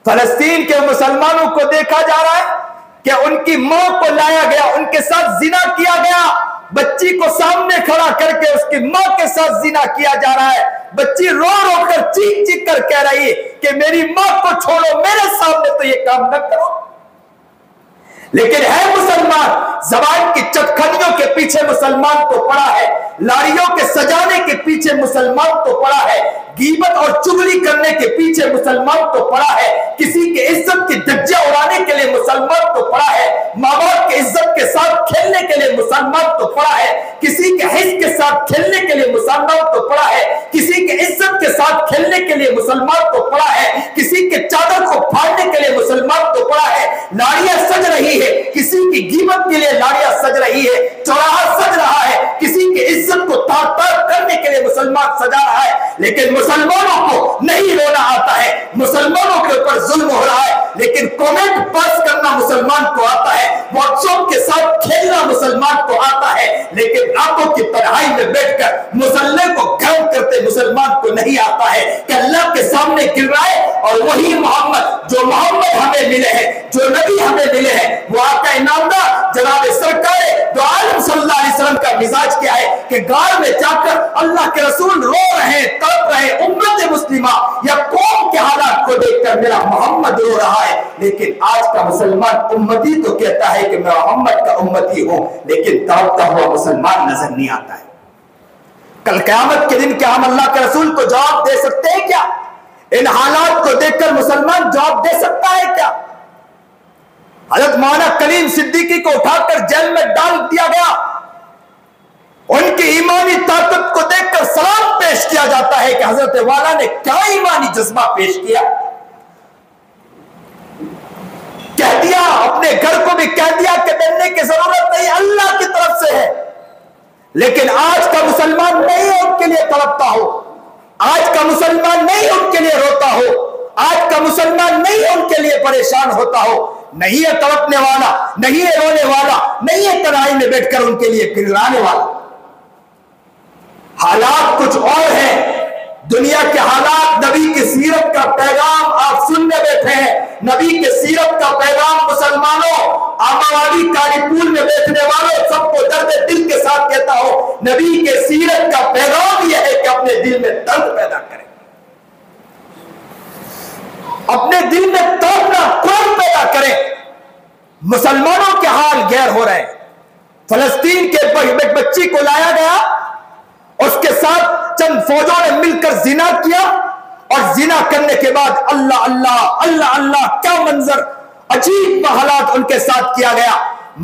[SPEAKER 1] فلسطین کے مسلمانوں کو دیکھا جا رہا ہے کہ ان کی ماں کو لایا گیا، ان کے ساتھ زنا کیا گیا. بچی کو سامنے کھڑا کر کے اس کی ماں کے ساتھ زنا کیا جا رہا ہے. بچی رو رو کر چیخ چیخ کر کہہ رہی ہے کہ میری ماں کو چھوڑو، میرے سامنے تو یہ کام نہ کرو. لیکن ہے مسلمان، زبان کی چٹکھنیوں کے پیچھے مسلمان تو پڑا ہے، لاڑیوں کے سجانے کے پیچھے مسلمان تو پڑا ہے، غیبت اور چغلی کرنے کے پیچھے مسلمان تو پڑا ہے، کسی کے عزت کی دھجیاں اڑانے کے لیے مسلمان تو پڑا ہے، ماں باپ کے عزت کے ساتھ کھیلنے کے لیے مسلمان تو پڑا ہے، کسی کے حس کے ساتھ کھیلنے کے لیے مسلمان تو پڑا ہے، کسی کے عزت کے ساتھ کھیلنے کے لیے مسلمان تو پڑا ہے، کسی کے چادر کو پھاڑنے کے لیے مسلمان تو پڑا ہے. لاڑیاں سج رہی ہے، کسی کی غیبت کے لیے لاڑیاں سج رہی ہے، چوراہا سج رہا ہے، کسی کی عزت کو تار تار کرنے کے لیے مسلمان سجا رہا ہے. لیکن مسلمانوں کو نہیں رونا آتا ہے، مسلمانوں کے اوپر ظلم ہو رہا ہے، لیکن کومنٹ پاس کرنا مسلمان کو آتا ہے، واٹس ایپ کے ساتھ کھیلنا مسلمان کو آتا ہے، لیکن راتوں کی تنہائی میں بیٹھ کر مسلح کو گرم کرتے مسلمان کو نہیں آتا ہے کہ اللہ کے سامنے گر رہا ہے. اور وہی محمد، جو محمد ہمیں ملے ہیں، جو نبی ہمیں ملے ہیں، وہ آقا انعامدار جناب سرکار دو عالم صلی اللہ علیہ وسلم کا مزاج کیا ہے کہ غار میں جا کر اللہ کے رسول رو رہے ہیں، تڑپ رہے ہیں. امت مسلمہ یا قوم کے حالات کو دیکھ کر میرا محمد رو رہا ہے. لیکن آج کا مسلمان امتی تو کہتا ہے کہ میں محمد کا امتی ہوں، لیکن تڑپتا ہوا مسلمان نظر نہیں آتا ہے. کل قیامت کے دن کیا ہم اللہ کے رسول کو جواب دے سکتے ہیں کیا؟ ان حالات کو دیکھ کر مسلمان جواب دے سکتا ہے کیا؟ حضرت مولانا کلیم صدیقی کو اٹھا کر جیل میں ڈال دیا گیا. ان کی ایمانی طاقت کو دیکھ کر سلام پیش کیا جاتا ہے کہ حضرت والا نے کیا ایمانی جذبہ پیش کیا. کہہ دیا, اپنے گھر کو بھی کہہ دیا کہ ڈرنے کی ضرورت نہیں, اللہ کی طرف سے ہے. لیکن آج کا مسلمان نہیں ان کے لیے تڑپتا ہو, آج کا مسلمان نہیں ان کے لیے روتا ہو, آج کا مسلمان نہیں ان کے لیے پریشان ہوتا ہو. نہیں ہے تڑپنے والا, نہیں ہے رونے والا, نہیں ہے تنہائی میں بیٹھ کر ان کے لیے گڑگڑانے والا. حالات کچھ اور ہیں. دنیا کے حالات, نبی کی سیرت کا پیغام آپ سننے بیٹھے ہیں. نبی کے سیرت کا پیغام مسلمانوں, آماوالی کالی پول میں بیٹھنے والوں سب کو درد دل کے ساتھ کہتا ہو, نبی کے سیرت کا پیغام یہ ہے کہ اپنے دل میں درد پیدا کریں, اپنے دل میں توڑنا کون پیدا کریں. مسلمانوں کے حال غیر ہو رہے ہیں. فلسطین کے ایک بچی کو لایا گیا, اس کے ساتھ چند فوجوں نے مل کر زنا کیا, اور زنا کرنے کے بعد اللہ اللہ اللہ اللہ, کیا منظر, عجیب حالات ان کے ساتھ کیا گیا.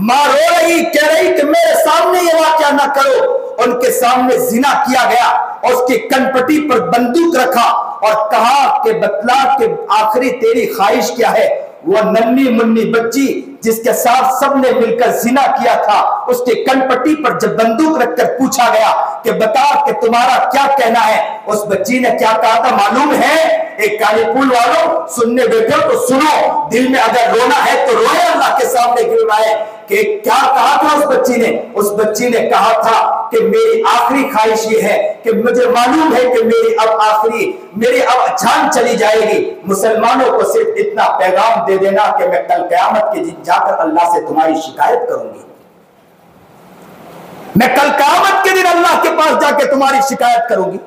[SPEAKER 1] ماں رو رہی, کہہ رہی کہ میرے سامنے یہ واقعہ نہ کرو. ان کے سامنے زنا کیا گیا, اور اس کی کنپٹی پر بندوق رکھا اور کہا کہ بتلا کہ آخری تیری خواہش کیا ہے. وہ ننھی منی بچی جس کے ساتھ سب نے مل کر زنا کیا تھا, اس کے کنپٹی پر جب بندوق رکھ کر پوچھا گیا کہ بتا کہ تمہارا کیا کہنا ہے, اس بچی نے کیا کہا تھا معلوم ہے؟ ایک کالی پول والوں سننے بیٹھے ہو تو سنو, دل میں اگر رونا ہے تو روئے, اللہ کے سامنے گرائے. کہ کیا کہا تھا اس بچی نے؟ اس بچی نے کہا تھا کہ میری آخری خواہش یہ ہے کہ مجھے معلوم ہے کہ میری اب جان چلی جائے گی. مسلمانوں کو صرف اتنا پیغام دے دینا کہ میں کل قیامت کے دن جا کر اللہ سے تمہاری شکایت کروں گی, میں کل قیامت کے دن اللہ کے پاس جا کے تمہاری شکایت کروں گی.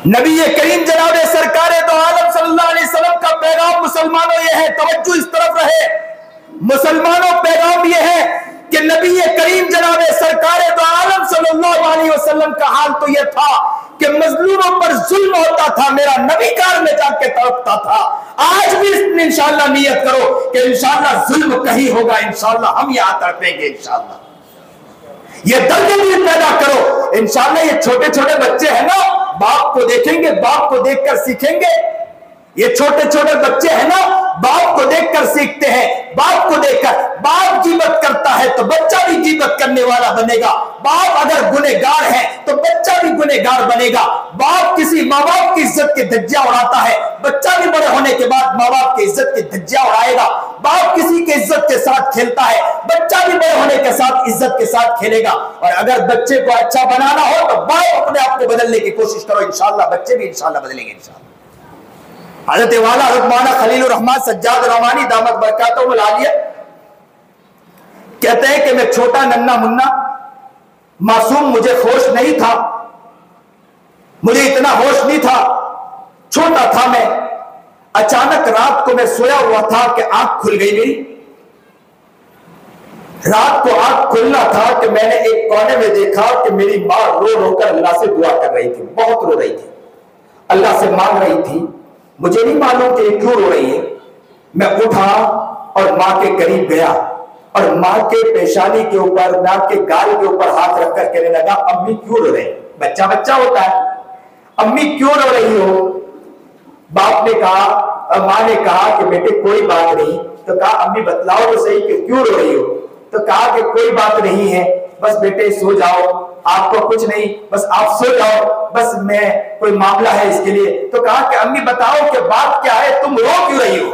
[SPEAKER 1] نبی کریم جناب سرکار دو عالم صلی اللہ علیہ وسلم کا پیغام مسلمانوں یہ ہے, توجہ اس طرف رہے مسلمانوں, پیغام یہ ہے کہ نبی کریم جناب سرکار دو عالم صلی اللہ علیہ وسلم کا حال تو یہ تھا کہ مظلوموں پر ظلم ہوتا تھا, میرا نبی کار میں جا کے تڑپتا تھا. آج بھی انشاءاللہ نیت کرو کہ انشاءاللہ ظلم کہیں ہوگا, انشاءاللہ ہم یہاں تڑپیں گے, انشاءاللہ یہ درد دل پیدا کرو. انشاءاللہ یہ چھوٹے چھوٹے بچے ہیں نا, باپ کو دیکھیں گے, باپ کو دیکھ کر سیکھیں گے. یہ چھوٹے چھوٹے بچے ہیں نا, باپ کو دیکھ کر سیکھتے ہیں. باپ کو دیکھ کر, باپ غیبت کرتا ہے تو بچہ بھی غیبت کرنے والا بنے گا. باپ اگر گنہگار ہے تو بچہ بھی گنہگار بنے گا. باپ کسی ماں باپ کی عزت کے دھجیاں اڑاتا ہے, بچہ بھی بڑے ہونے کے بعد ماں باپ کی عزت کی دھجیاں اڑائے گا. باپ کسی کی عزت کے ساتھ کھیلتا ہے, بچہ بھی بڑے ہونے کے ساتھ عزت کے ساتھ کھیلے گا. اور اگر بچے کو اچھا بنانا ہو تو باپ اپنے آپ کو بدلنے کی کوشش کرو, انشاءاللہ بچے بھی انشاءاللہ بدلیں گے انشاءاللہ. حضرت والا حضرت مولانا خلیل الرحمن سجاد رحمانی دامت برکاتہم العالیہ کہتے ہیں کہ میں چھوٹا ننھا منا معصوم, مجھے ہوش نہیں تھا, مجھے اتنا ہوش نہیں تھا, چھوٹا تھا میں. اچانک رات کو میں سویا ہوا تھا کہ آنکھ کھل گئی میری. رات کو آنکھ کھلنا تھا کہ میں نے ایک کونے میں دیکھا کہ میری ماں رو رو کر اللہ سے دعا کر رہی تھی, بہت رو رہی تھی, اللہ سے مانگ رہی تھی. مجھے نہیں معلوم کہ یہ کیوں رو رہی ہے. میں اٹھا اور ماں کے قریب گیا اور ماں کے پیشانی کے اوپر, ماں کے گال کے اوپر ہاتھ رکھ کر کہنے لگا امی کیوں رو رہے؟ بچہ بچہ ہوتا ہے, امی کیوں رو رہی ہو؟ باپ نے کہا, ماں نے کہا کہ بیٹے کوئی بات نہیں. تو کہا امی بتلاؤ تو صحیح کہ کیوں رو رہی ہو؟ تو کہا کہ کوئی بات نہیں ہے, بس بیٹے سو جاؤ, آپ کو کچھ نہیں, بس آپ سو جاؤ, بس میں کوئی معاملہ ہے اس کے لیے. تو کہا کہ امی بتاؤ کہ بات کیا ہے, تم رو کیوں رہی ہو؟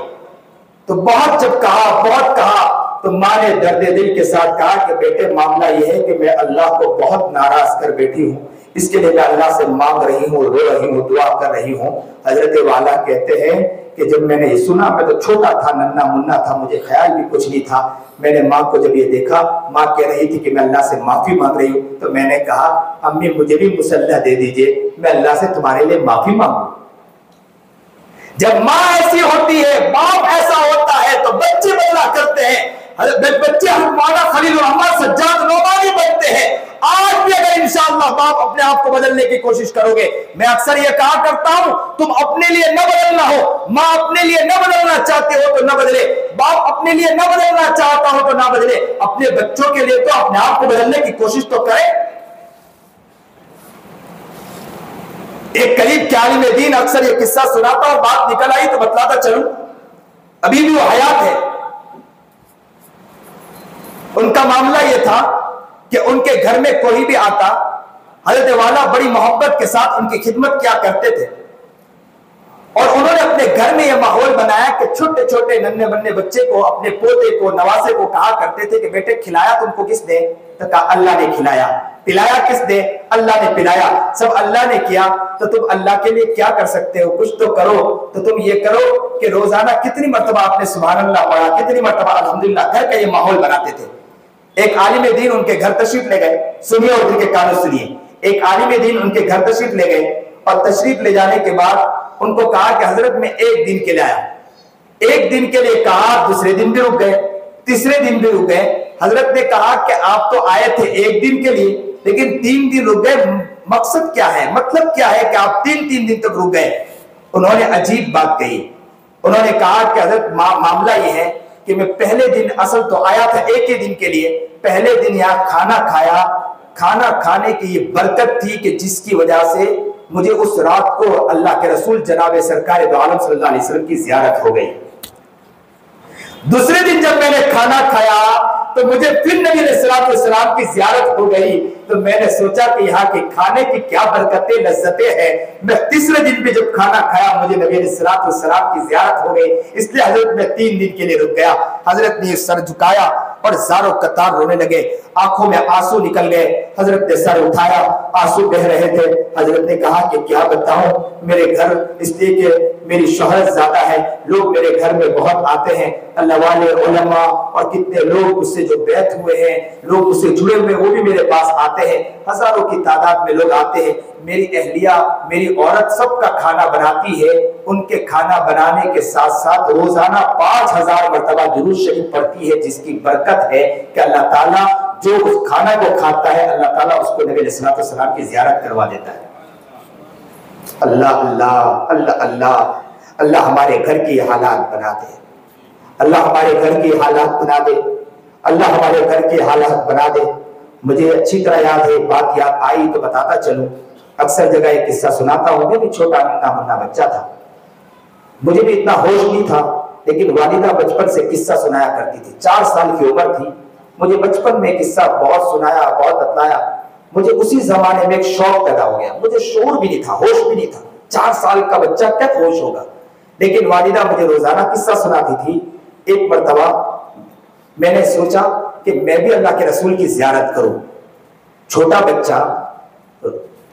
[SPEAKER 1] تو بہت جب کہا, بہت کہا, تو ماں نے درد دل کے ساتھ کہا کہ بیٹے معاملہ یہ ہے کہ میں اللہ کو بہت ناراض کر بیٹھی ہوں, اس کے لیے میں اللہ سے مانگ رہی ہوں, رو رہی ہوں, دعا کر رہی ہوں. حضرت والا کہتے ہیں کہ جب میں نے یہ سنا, میں تو چھوٹا تھا, ننھا منا تھا, مجھے خیال بھی کچھ نہیں تھا. میں نے ماں کو جب یہ دیکھا, ماں کہہ رہی تھی کہ میں اللہ سے معافی مانگ رہی ہوں, تو میں نے کہا امی مجھے بھی مسلح دے دیجئے, میں اللہ سے تمہارے لیے معافی مانگوں. جب ماں ایسی ہوتی ہے, باپ ایسا ہوتا ہے تو بچے بدلا کرتے ہیں. بچے مولانا خلیل الرحمن سجاد نعمانی بنتے ہیں. آج بھی اگر انشاءاللہ باپ اپنے آپ کو بدلنے کی کوشش کرو گے، میں اکثر یہ کہا کرتا ہوں تم اپنے لیے نہ بدلنا ہو، ماں اپنے لیے نہ بدلنا چاہتے ہو تو نہ بدلے، باپ اپنے لیے نہ بدلنا چاہتا ہو تو نہ بدلے، اپنے بچوں کے لیے تو اپنے آپ کو بدلنے کی کوشش تو کرے۔ ایک قریب کے عالم دین اکثر یہ قصہ سناتا اور بات نکل آئی تو بتلاتا چلوں، ابھی بھی وہ حیات ہے۔ ان کا معاملہ یہ تھا کہ ان کے گھر میں کوئی بھی آتا، حضرت والا بڑی محبت کے ساتھ ان کی خدمت کیا کرتے تھے، اور انہوں نے اپنے گھر میں یہ ماحول بنایا کہ چھوٹے چھوٹے ننھے بننے بچے کو، اپنے پوتے کو، نواسے کو کہا کرتے تھے کہ بیٹے کھلایا تم کو کس نے؟ تو کہا اللہ نے کھلایا۔ پلایا کس نے؟ اللہ نے پلایا۔ سب اللہ نے کیا تو تم اللہ کے لیے کیا کر سکتے ہو؟ کچھ تو کرو۔ تو تم یہ کرو کہ روزانہ کتنی مرتبہ آپ نے سبحان اللہ پڑھا، کتنی مرتبہ الحمدللہ، گھر کا یہ ماحول بناتے تھے۔ ایک عالم دین ان کے گھر تشریف لے گئے، سنیے اور دل کے کانوں سنیے، ایک عالم دین ان کے گھر تشریف لے گئے، اور تشریف لے جانے کے بعد ان کو کہا کہ حضرت میں ایک دن کے لیے آیا۔ ایک دن کے لیے کہا، دوسرے دن بھی رک گئے، تیسرے دن بھی رک گئے۔ حضرت نے کہا کہ آپ تو آئے تھے ایک دن کے لیے لیکن 3 دن رک گئے، مقصد کیا ہے؟ مطلب کیا ہے کہ آپ 3 دن تک رک گئے؟ انہوں نے عجیب بات کہی، انہوں نے کہا کہ حضرت معاملہ یہ ہے کہ میں پہلے دن اصل تو آیا تھا ایک ہی دن کے لیے، پہلے دن یہاں کھانا کھایا، کھانا کھانے کی یہ برکت تھی کہ جس کی وجہ سے مجھے اس رات کو اللہ کے رسول جناب سرکار دو عالم صلی اللہ علیہ وسلم کی زیارت ہو گئی۔ دوسرے دن جب میں نے کھانا کھایا تو مجھے پھر نبی علیہ السلام کی زیارت ہو گئی، تو میں نے سوچا کہ یہاں کے کھانے کی کیا برکتیں لذتیں ہیں۔ میں تیسرے دن بھی جب کھانا کھایا مجھے نبی علیہ السلام کی زیارت ہو گئی، اس لیے حضرت میں 3 دن کے لیے رک گیا۔ حضرت نے سر جھکایا اور زاروں قطار رونے لگے، آنکھوں میں آنسو نکل گئے۔ حضرت نے سر اٹھایا، آنسو بہ رہے تھے۔ حضرت نے کہا کہ کیا بتاؤں، میرے گھر اس لیے کہ میری شہرت زیادہ ہے، لوگ میرے گھر میں بہت آتے ہیں، اللہ والے علماء اور کتنے لوگ اس سے جو بیعت ہوئے ہیں، لوگ اس سے جڑے ہوئے وہ بھی میرے پاس آتے ہیں، ہزاروں کی تعداد میں لوگ آتے ہیں۔ میری اہلیہ، میری عورت سب کا کھانا بناتی ہے، ان کے کھانا بنانے کے ساتھ ساتھ روزانہ 5000 مرتبہ درود شریف پڑھتی ہے، جس کی برکت ہے کہ اللہ تعالیٰ جو اس کھانا کو کھاتا ہے اللہ تعالیٰ اس کو نبی علیہ السلام کی زیارت کروا دیتا ہے۔ اللہ اللہ اللہ اللہ اللہ ہمارے گھر کی حالات بنا دے، اللہ ہمارے گھر کی حالات بنا دے، اللہ ہمارے گھر کے حالات بنا دے۔ مجھے اچھی طرح یاد ہے، بات یاد آئی تو بتاتا چلوں، اکثر جگہ ایک قصہ سناتا ہوں، میں بھی چھوٹا ننھا منا بچہ تھا، مجھے بھی اتنا ہوش نہیں تھا، لیکن والدہ بچپن سے قصہ سنایا کرتی تھی۔ 4 سال کی عمر تھی، مجھے بچپن میں قصہ بہت سنایا، بہت بتلایا۔ مجھے اسی زمانے میں ایک شوق پیدا ہو گیا، مجھے شعور بھی نہیں تھا، ہوش بھی نہیں تھا، 4 سال کا بچہ کیا ہوش ہوگا، لیکن والدہ مجھے روزانہ قصہ سناتی تھی۔ ایک مرتبہ میں نے سوچا کہ میں بھی اللہ کے رسول کی زیارت کروں۔ چھوٹا بچہ،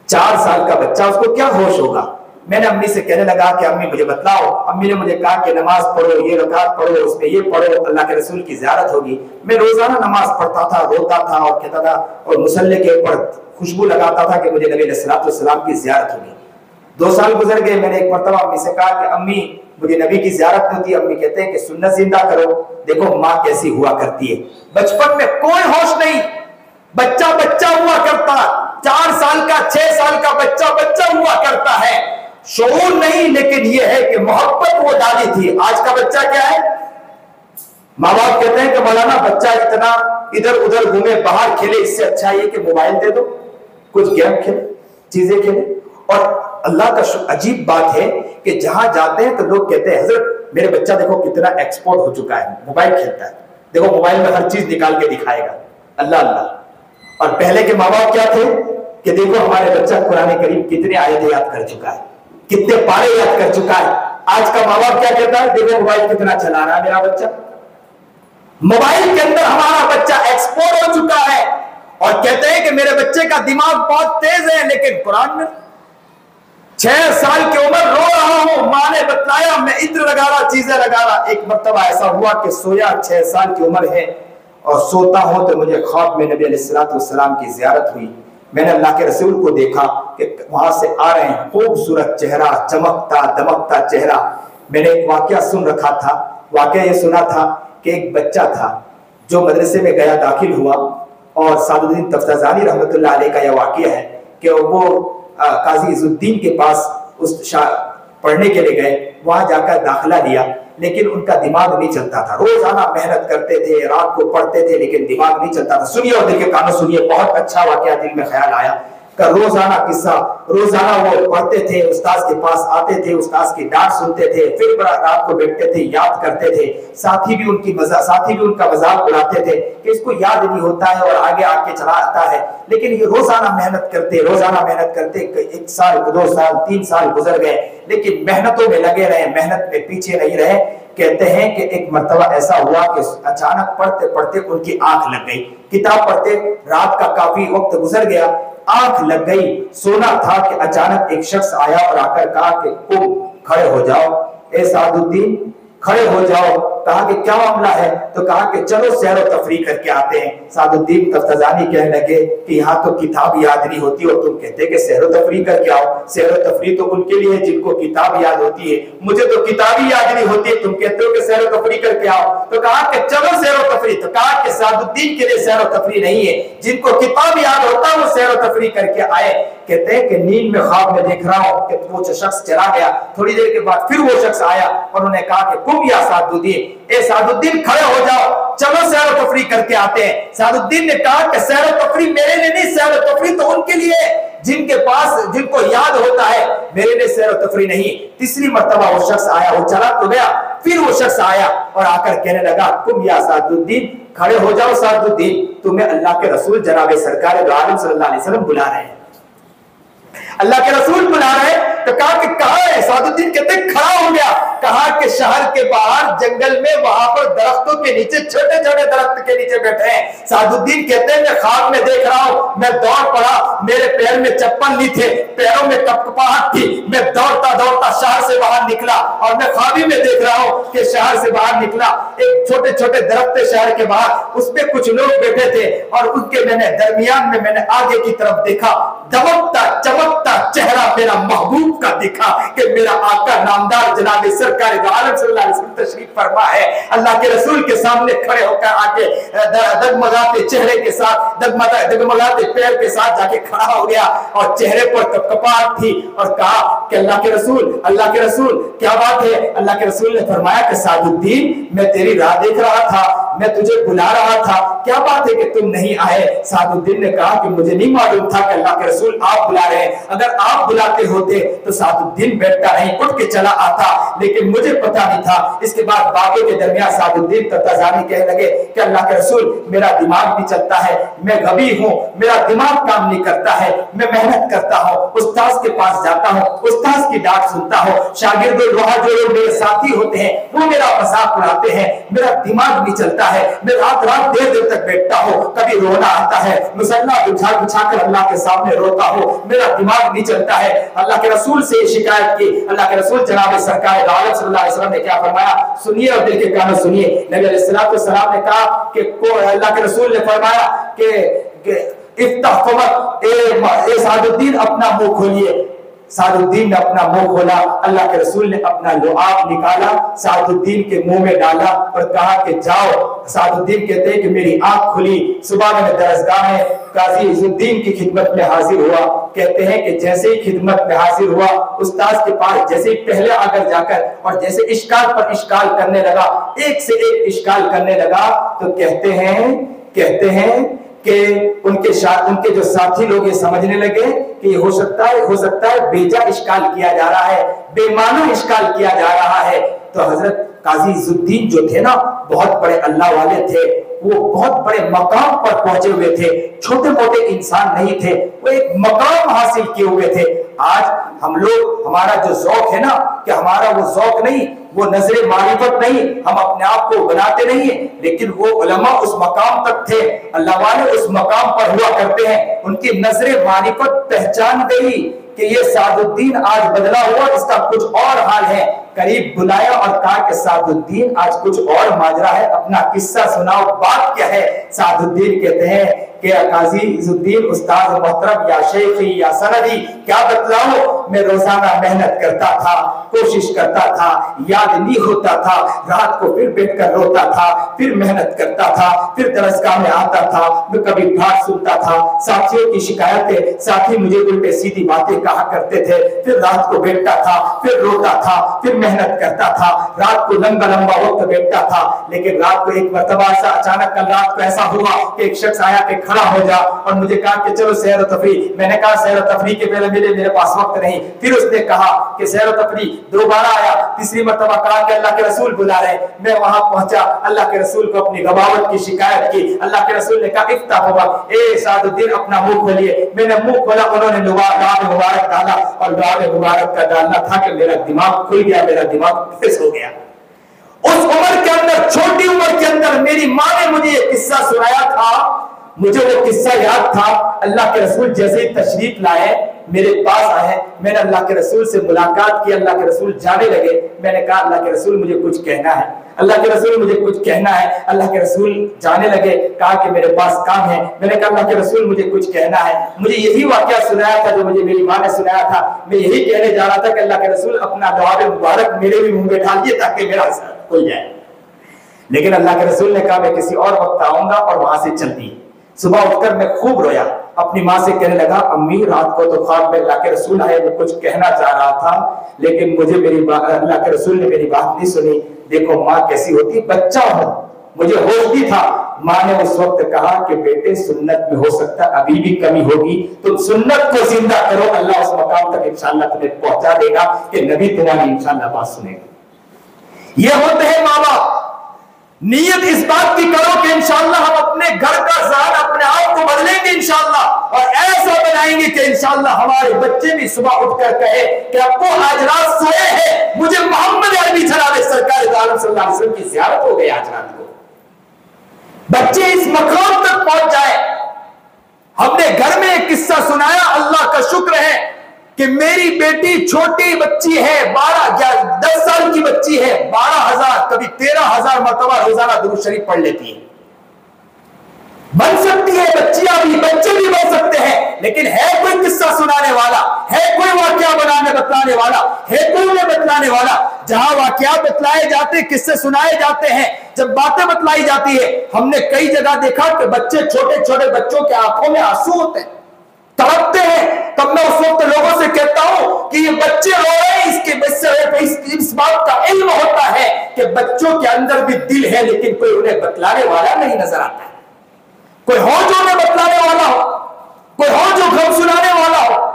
[SPEAKER 1] 4 سال کا بچہ، اس کو کیا ہوش ہوگا۔ میں نے امی سے کہنے لگا کہ امی مجھے بتلاؤ۔ امی نے مجھے کہا کہ نماز پڑھو، یہ رکعت پڑھو، اس میں یہ پڑھو، اللہ کے رسول کی زیارت ہوگی۔ میں روزانہ نماز پڑھتا تھا، روتا تھا اور کہتا تھا، اور مصلی کے اوپر خوشبو لگاتا تھا کہ مجھے نبی علیہ السلام کی زیارت ہوگی۔ 2 سال گزر گئے، میں نے ایک مرتبہ امی سے کہا کہ امی مجھے نبی کی زیارت نہیں ہوتی۔ امی کہتے ہیں کہ سنت زندہ کرو، دیکھو ماں کیسی ہوا کرتی ہے۔ بچپن میں کوئی ہوش نہیں، بچہ بچہ ہوا کرتا، 4 سال کا 6 سال کا بچہ بچہ ہوا کرتا ہے، شعور نہیں، لیکن یہ ہے کہ محبت وہ ڈالی تھی۔ آج کا بچہ کیا ہے، ماں باپ کہتے ہیں کہ مولانا بچہ اتنا ادھر ادھر گھومے، باہر کھیلے، اس سے اچھا یہ کہ موبائل دے دو، کچھ گیم کھیلے، چیزیں کھیلے۔ اور اللہ کا عجیب بات ہے کہ جہاں جاتے ہیں تو لوگ کہتے ہیں حضرت میرے بچہ دیکھو کتنا ایکسپورٹ ہو چکا ہے، موبائل کھیلتا ہے، دیکھو موبائل میں ہر چیز نکال کے دکھائے گا۔ اللہ اللہ۔ اور پہلے کے ماں باپ کیا تھے کہ دیکھو ہمارے بچہ قرآن کریم کتنے آیتیں یاد کر چکا ہے، کتنے پارے یاد کر چکا ہے۔ آج کا ماں باپ کیا کہتا ہے، دیکھو موبائل کتنا چلا رہا ہے میرا بچہ۔ موبائل کے اندر ہمارا بچہ ایکسپورٹ ہو چکا ہے، اور کہتے ہیں کہ میرے بچے کا دماغ بہت تیز ہے، لیکن قرآن میں 6 سال کی عمر رو رہا ہوں، ماں نے بتلایا میں عطر لگا رہا، چیزیں لگا رہا۔ ایک مرتبہ ایسا ہوا کہ سویا، 6 سال کی عمر ہے، اور سوتا ہوں تو مجھے خواب میں نبی علیہ السلام کی زیارت ہوئی۔ میں نے اللہ کے رسول کو دیکھا کہ وہاں سے آ رہے ہیں، خوبصورت چہرہ، چمکتا دمکتا چہرہ۔ میں نے ایک واقعہ سن رکھا تھا، واقعہ یہ سنا تھا کہ ایک بچہ تھا جو مدرسے میں گیا، داخل ہوا،
[SPEAKER 2] اور سعد الدین تفتازانی رحمۃ اللہ علیہ کا یہ واقعہ ہے کہ وہ قاضی عز الدین کے پاس پڑھنے کے لیے گئے، وہاں جا کر داخلہ لیا، لیکن ان کا دماغ نہیں چلتا تھا. روزانہ محنت کرتے تھے، رات کو پڑھتے تھے، لیکن دماغ نہیں چلتا تھا. سنیے اور دل کے کانوں سنیے، بہت اچھا واقعہ دل میں خیال آیا کہ روزانہ قصہ، روزانہ وہ پڑھتے تھے، استاذ کے پاس آتے تھے، استاذ کی ڈانٹ سنتے تھے، پھر رات کو بیٹھتے تھے، یاد کرتے تھے. ساتھی بھی ان کا مذاق اڑاتے تھے کہ اس کو یاد نہیں ہوتا ہے اور آگے آ کے چلا آتا ہے. لیکن یہ روزانہ محنت کرتے 1 سال 2 سال 3 سال گزر گئے، لیکن محنتوں میں لگے رہے، محنت میں پیچھے نہیں رہے. کہتے ہیں کہ ایک مرتبہ ایسا ہوا کہ اچانک پڑھتے پڑھتے ان کی آنکھ لگ گئی. کتاب پڑھتے رات کا کافی وقت گزر گیا، آنکھ لگ گئی، سونا تھا کہ اچانک ایک شخص آیا اور آ کر کہا کہ تم کھڑے ہو جاؤ، اے سعد الدین کھڑے ہو جاؤ. کہا کہ کیا معاملہ ہے؟ تو کہا کہ چلو سیر و تفریح کر کے آتے ہیں. سعد الدین تفتازانی کہنے لگے کہ یہاں تو کتاب یاد نہیں ہوتی اور تم کہتے کہ سیر و تفریح کر کے آؤ. سیر و تفریح تو ان کے لیے جن کو کتاب یاد ہوتی ہے، مجھے تو کتاب ہی یاد نہیں ہوتی، تم کہتے ہو کہ سیر و تفریح کر کے آؤ. تو کہا کہ چلو سیر و تفریح. تو کہا کہ سعد الدین کے لیے سیر و تفریح نہیں ہے، جن کو کتاب یاد ہوتا ہے وہ سیر و تفریح کر کے آئے. کہتے ہیں کہ نیند میں خواب میں دیکھ رہا ہوں کہ وہ شخص چلا گیا. تھوڑی دیر کے بعد پھر وہ شخص آیا اور انہوں نے کہا کہ تم یا سعد الدین، اے سعد الدین کھڑے ہو جاؤ، چلو سیر و تفریح کر کے آتے ہیں. سعد الدین نے کہا کہ سیر و تفریح میرے لیے نہیں، سیر و تفریح تو ان کے لیے جن کو یاد ہوتا ہے، میرے لیے سیر و تفریح نہیں. تیسری مرتبہ وہ شخص آیا، وہ چلا تو گیا، پھر وہ شخص آیا اور آ کر کہنے لگا تم یا سعد الدین کھڑے ہو جاؤ. سعد الدین تمہیں اللہ کے رسول جناب سرکار دو عالم صلی اللہ علیہ وسلم بلا رہے ہیں، اللہ کے رسول بلا رہے. تو کہا کہ کہاں ہے؟ سعد الدین کہتے کھڑا ہو گیا. کہا کہ شہر کے باہر جنگل میں وہاں پر درختوں کے نیچے، چھوٹے چھوٹے درخت کے نیچے بیٹھے ہیں. سعد الدین کہتے ہیں میں خواب میں دیکھ رہا ہوں، میں دوڑ پڑا، میرے پیر میں چپل نہیں تھے، پیروں میں کپکپاہٹ تھی، میں دوڑتا دوڑتا شہر سے باہر نکلا اور میں خوابی میں دیکھ رہا ہوں کہ شہر سے باہر نکلا، ایک چھوٹے چھوٹے درخت شہر کے باہر، اس پہ کچھ لوگ بیٹھے تھے اور ان کے میں نے درمیان میں نے آگے کی طرف دیکھا، دمکتا چمکتا چہرہ میرا محبوب کا دکھا کہ میرا آقا نامدار جناب سرکار دو عالم صلی اللہ علیہ وسلم تشریف فرما ہے. اللہ کے رسول کے سامنے کھڑے ہو کر آگے دگمگاتے چہرے کے ساتھ، دگمگاتے پیر کے ساتھ جا کے کھڑا ہو گیا اور چہرے پر کپکپاہٹ تھی اور کہا کہ اللہ کے رسول کیا بات ہے؟ اللہ کے رسول نے فرمایا کہ سعد الدین میں تیری راہ دیکھ رہا تھا، میں تجھے بلا رہا تھا، کیا بات ہے کہ تم نہیں آئے؟ سعد الدین نے کہا کہ مجھے نہیں معلوم تھا کہ اللہ کے رسول آپ بلا رہے ہیں، اگر آپ بلاتے ہوتے تو سعد الدین بیٹھتا نہیں، اٹھ کے چلا آتا، لیکن مجھے پتا نہیں تھا. اس کے بعد باتوں کے درمیان سعد الدین تفتازانی کہنے لگے کہ اللہ کے رسول میرا دماغ بھی چلتا ہے، میں غبی ہوں، میرا دماغ کام نہیں کرتا ہے، میں محنت کرتا ہوں، استاذ کے پاس جاتا ہوں، استاذ کی ڈانٹ سنتا ہوں، شاگرد وہاں جو لوگ میرے ساتھی ہوتے ہیں وہ میرا مذاق اڑاتے ہیں، میرا دماغ نہیں چلتا ہے، میں رات دیر تک بیٹھتا ہوں، کبھی رونا آتا ہے، مصلا بچھا کر اللہ کے سامنے روتا ہوں، میرا دماغ نہیں چلتا ہے. اللہ کے رسول سے شکایت کی. اللہ کے رسول جناب سرکار دو عالم صلی اللہ علیہ وسلم نے کیا فرمایا؟ سنیے اور دل کے کانوں سنیے. نبی علیہ الصلوۃ والسلام نے کہا کہ اللہ کے رسول نے فرمایا کہ افتح فمک، اے سعد الدین اپنا منہ کھولیے. سعد الدین نے اپنا منہ کھولا، اللہ کے رسول نے اپنا لعاب نکالا، سعد الدین کے منہ میں ڈالا اور کہا کہ جاؤ. سعد الدین کہتے ہیں کہ میری آنکھ کھلی. صبح میں درسگاہ میں قاضی عز الدین کی خدمت میں حاضر ہوا. کہتے ہیں کہ جیسے ہی خدمت میں حاضر ہوا، استاذ کے پاس جیسے ہی پہلے آگر جا کر اور جیسے اشکال پر اشکال کرنے لگا، ایک سے ایک اشکال کرنے لگا، تو کہتے ہیں کہ ان کے جو ساتھی لوگ یہ سمجھنے لگے کہ یہ ہو سکتا ہے بیجا اشکال کیا جا رہا ہے، بے معنی اشکال کیا جا رہا ہے. تو حضرت قاضی عز الدین جو تھے نا، بہت بڑے اللہ والے تھے، وہ بہت بڑے مقام پر پہنچے ہوئے تھے، چھوٹے موٹے انسان نہیں تھے، وہ ایک مقام حاصل کیے ہوئے تھے. آج ہم لوگ، ہمارا جو ذوق ہے نا، کہ ہمارا وہ ذوق نہیں، وہ نظر معرفت نہیں، ہم اپنے آپ کو بناتے نہیں ہیں، لیکن وہ علماء اس مقام تک تھے، اللہ والے اس مقام پر ہوا کرتے ہیں. ان کی نظر معرفت پہچان گئی کہ یہ سعد الدین آج بدلا ہوا، اس کا کچھ اور حال ہے. قریب بلایا اور کہا کہ سعد الدین آج کچھ اور ماجرا ہے، اپنا قصہ سناؤ، بات کیا ہے؟ سعد الدین کہتے ہیں کہ قاضی عز الدین استاد محترم یا شیخی یا سندی کیا بتلاؤ، میں روزانہ محنت کرتا تھا، کوشش کرتا تھا، یاد نہیں ہوتا تھا، رات کو پھر بیٹھ کر روتا تھا، پھر محنت کرتا تھا، پھر درسگاہ میں آتا تھا، میں کبھی ڈھاٹ سنتا تھا، ساتھیوں کی شکایتیں، ساتھی مجھے الٹے سیدھی باتیں کہا کرتے تھے، پھر رات کو بیٹھتا تھا، پھر روتا تھا، پھر محنت کرتا تھا، رات کو لمبا لمبا وقت بیٹھتا تھا، لیکن رات کو ایک مرتبہ ایسا اچانک کل رات کو ایسا ہوا کہ ایک شخص آیا کہ کھڑا ہو جا اور مجھے کہا کہ چلو سیر و تفریح۔ میں نے کہا سیر و تفریح کے پہلے میرے پاس وقت نہیں۔ پھر اس نے کہا کہ سیر و تفریح، دوبارہ آیا، تیسری مرتبہ کہا کہ اللہ کے رسول بلا رہے۔ میں وہاں پہنچا، اللہ کے رسول کو اپنی غباوت کی شکایت کی۔ اللہ کے رسول نے کہا افتح ہوا، اے سعد الدین اپنا منہ کھولیے۔ میں نے منہ کھولا، انہوں نے دعا مبارک ڈالا، اور دعا مبارک کا ڈالنا تھا کہ میرا دماغ کھل گیا، میرا دماغ فیس ہو گیا۔ اس عمر کے اندر، چھوٹی عمر کے اندر میری ماں نے مجھے یہ قصہ سنایا تھا، مجھے وہ قصہ یاد تھا۔ اللہ کے رسول جیسے ہی تشریف لائے، میرے پاس آئے، میں نے اللہ کے رسول سے ملاقات کی، اللہ کے رسول جانے لگے۔ میں نے کہا اللہ کے رسول مجھے کچھ کہنا ہے، اللہ کے رسول مجھے کچھ کہنا ہے۔ اللہ کے رسول جانے لگے، کہا کہ میرے پاس کام ہے۔ میں نے کہا اللہ کے رسول مجھے کچھ کہنا ہے۔ مجھے یہی واقعہ سنایا تھا جو مجھے میری ماں نے سنایا تھا، میں یہی کہنے جا رہا تھا کہ اللہ کے رسول اپنا دعا مبارک میرے بھی منہ میں ڈالیے تاکہ میرا سر کھل جائے۔ لیکن اللہ کے رسول نے کہا میں کسی اور وقت آؤں گا، اور وہاں سے چل دی۔ صبح اٹھ کر میں خوب رویا، اپنی ماں سے کہنے لگا امی رات کو تو خواب میں اللہ کے رسول آئے، میں کچھ کہنا چاہ رہا تھا لیکن مجھے اللہ کے رسول نے میری بات نہیں سنی۔ دیکھو ماں کیسی ہوتی، بچہ ہوں، مجھے ہوش بھی تھا۔ ماں نے اس وقت کہا کہ بیٹے سنت میں ہو سکتا ابھی بھی کمی ہوگی، تم سنت کو زندہ کرو، اللہ اس مقام تک انشاءاللہ تمہیں پہنچا دے گا کہ نبی تمہاری انشاءاللہ بات سنے گا۔ یہ ہوتے ہیں ماں باپ۔ نیت اس بات کی کرو کہ انشاءاللہ ہم اپنے گھر کا ذہن اپنے آپ کو بدلیں گے انشاءاللہ، اور ایسا بنائیں گے کہ انشاءاللہ ہمارے بچے بھی صبح اٹھ کر کہے کہ ابو آج رات سوئے ہیں، مجھے محمد عربی جناب سرکار دو عالم صلی اللہ علیہ وسلم کی زیارت ہو گئی آج رات کو۔ بچے اس مقام تک پہنچ جائے۔ ہم نے گھر میں ایک قصہ سنایا، اللہ کا شکر ہے کہ میری بیٹی چھوٹی بچی ہے، 10 سال کی بچی ہے، 12,000 کبھی 13,000 مرتبہ روزانہ درود شریف پڑھ لیتی ہے۔ بن سکتی ہے بچیاں بھی، بچے بھی بن سکتے ہیں، لیکن ہے کوئی قصہ سنانے والا، ہے کوئی واقعہ بتلانے والا، ہے کوئی انہیں بتلانے والا۔ جہاں واقعات بتلائے جاتے، قصے سنائے جاتے ہیں، جب باتیں بتلائی جاتی ہے، ہم نے کئی جگہ دیکھا کہ بچے، چھوٹے چھوٹے بچوں کے آنکھوں میں آنسو ہوتے ہیں، تڑپتے ہیں۔ تب میں اس وقت لوگوں سے کہتا ہوں کہ یہ بچے رو رہے ہیں، اس بات کا علم ہوتا ہے کہ بچوں کے اندر بھی دل ہے، لیکن کوئی انہیں بتلانے والا نہیں نظر آتا ہے۔ کوئی ہو جو انہیں بتلانے والا ہو، کوئی ہو جو غم سنانے والا ہو۔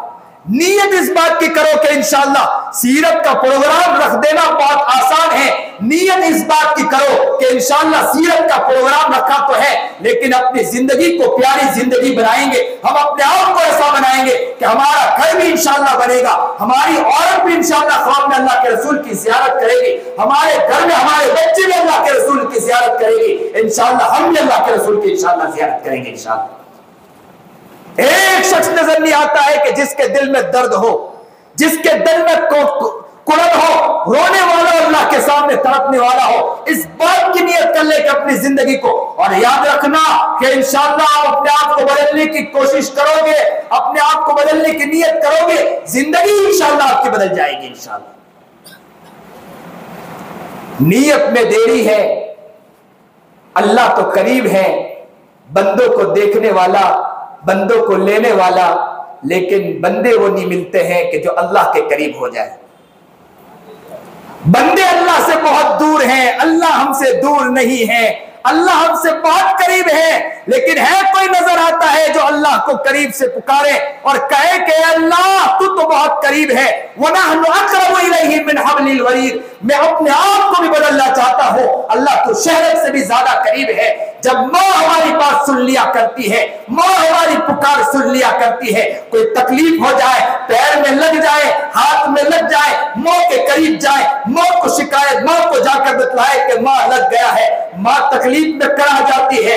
[SPEAKER 2] نیت اس بات کی کرو کہ انشاءاللہ سیرت کا پروگرام رکھ دینا بہت آسان ہے۔ نیت اس بات کی کرو کہ انشاءاللہ سیرت کا پروگرام رکھا تو ہے، لیکن اپنی زندگی کو پیاری زندگی بنائیں گے، ہم اپنے آپ کو ایسا بنائیں گے کہ ہمارا گھر بھی انشاءاللہ بنے گا، ہماری عورت بھی انشاءاللہ خواب میں اللہ کے رسول کی زیارت کرے گی، ہمارے گھر میں ہمارے بچے بھی اللہ کے رسول کی زیارت کرے گی، انشاءاللہ ہم بھی اللہ کے رسول کی انشاءاللہ زیارت کریں گے انشاءاللہ۔ ایک شخص نظر نہیں آتا ہے کہ جس کے دل میں درد ہو، جس کے دل میں کڑن ہو، رونے والا اللہ کے سامنے تڑپنے والا ہو۔ اس بات کی نیت کر لے کہ اپنی زندگی کو، اور یاد رکھنا کہ انشاءاللہ آپ اپنے آپ کو بدلنے کی کوشش کرو گے، اپنے آپ کو بدلنے کی نیت کرو گے، زندگی انشاءاللہ آپ کی بدل جائے گی انشاءاللہ۔ نیت میں دیری ہے، اللہ تو قریب ہے، بندوں کو دیکھنے والا، بندوں کو لینے والا، لیکن بندے وہ نہیں ملتے ہیں کہ جو اللہ کے قریب ہو جائے۔ بندے اللہ سے بہت دور ہیں، اللہ ہم سے دور نہیں ہے، اللہ ہم سے بہت قریب ہے، لیکن ہے کوئی نظر آتا ہے جو اللہ کو قریب سے پکارے اور کہے کہ اللہ تو بہت قریب ہے۔ وَنَحْنُ أَقْرَبُ إِلَيْهِ مِنْ حَبْلِ الْوَرِيدِ، میں اپنے آپ کو بھی بدلنا چاہتا ہوں، اللہ تو شہرت سے بھی زیادہ قریب ہے۔ جب ماں ہماری بات سن لیا کرتی ہے، ماں ہماری پکار سن لیا کرتی ہے، کوئی تکلیف ہو جائے، پیر میں لگ جائے، ہاتھ میں لگ جائے، ماں کے قریب جائے، ماں کو شکایت، ماں کو جا کر بتلائے کہ ماں لگ گیا ہے، ماں تکلیف میں کرا جاتی ہے،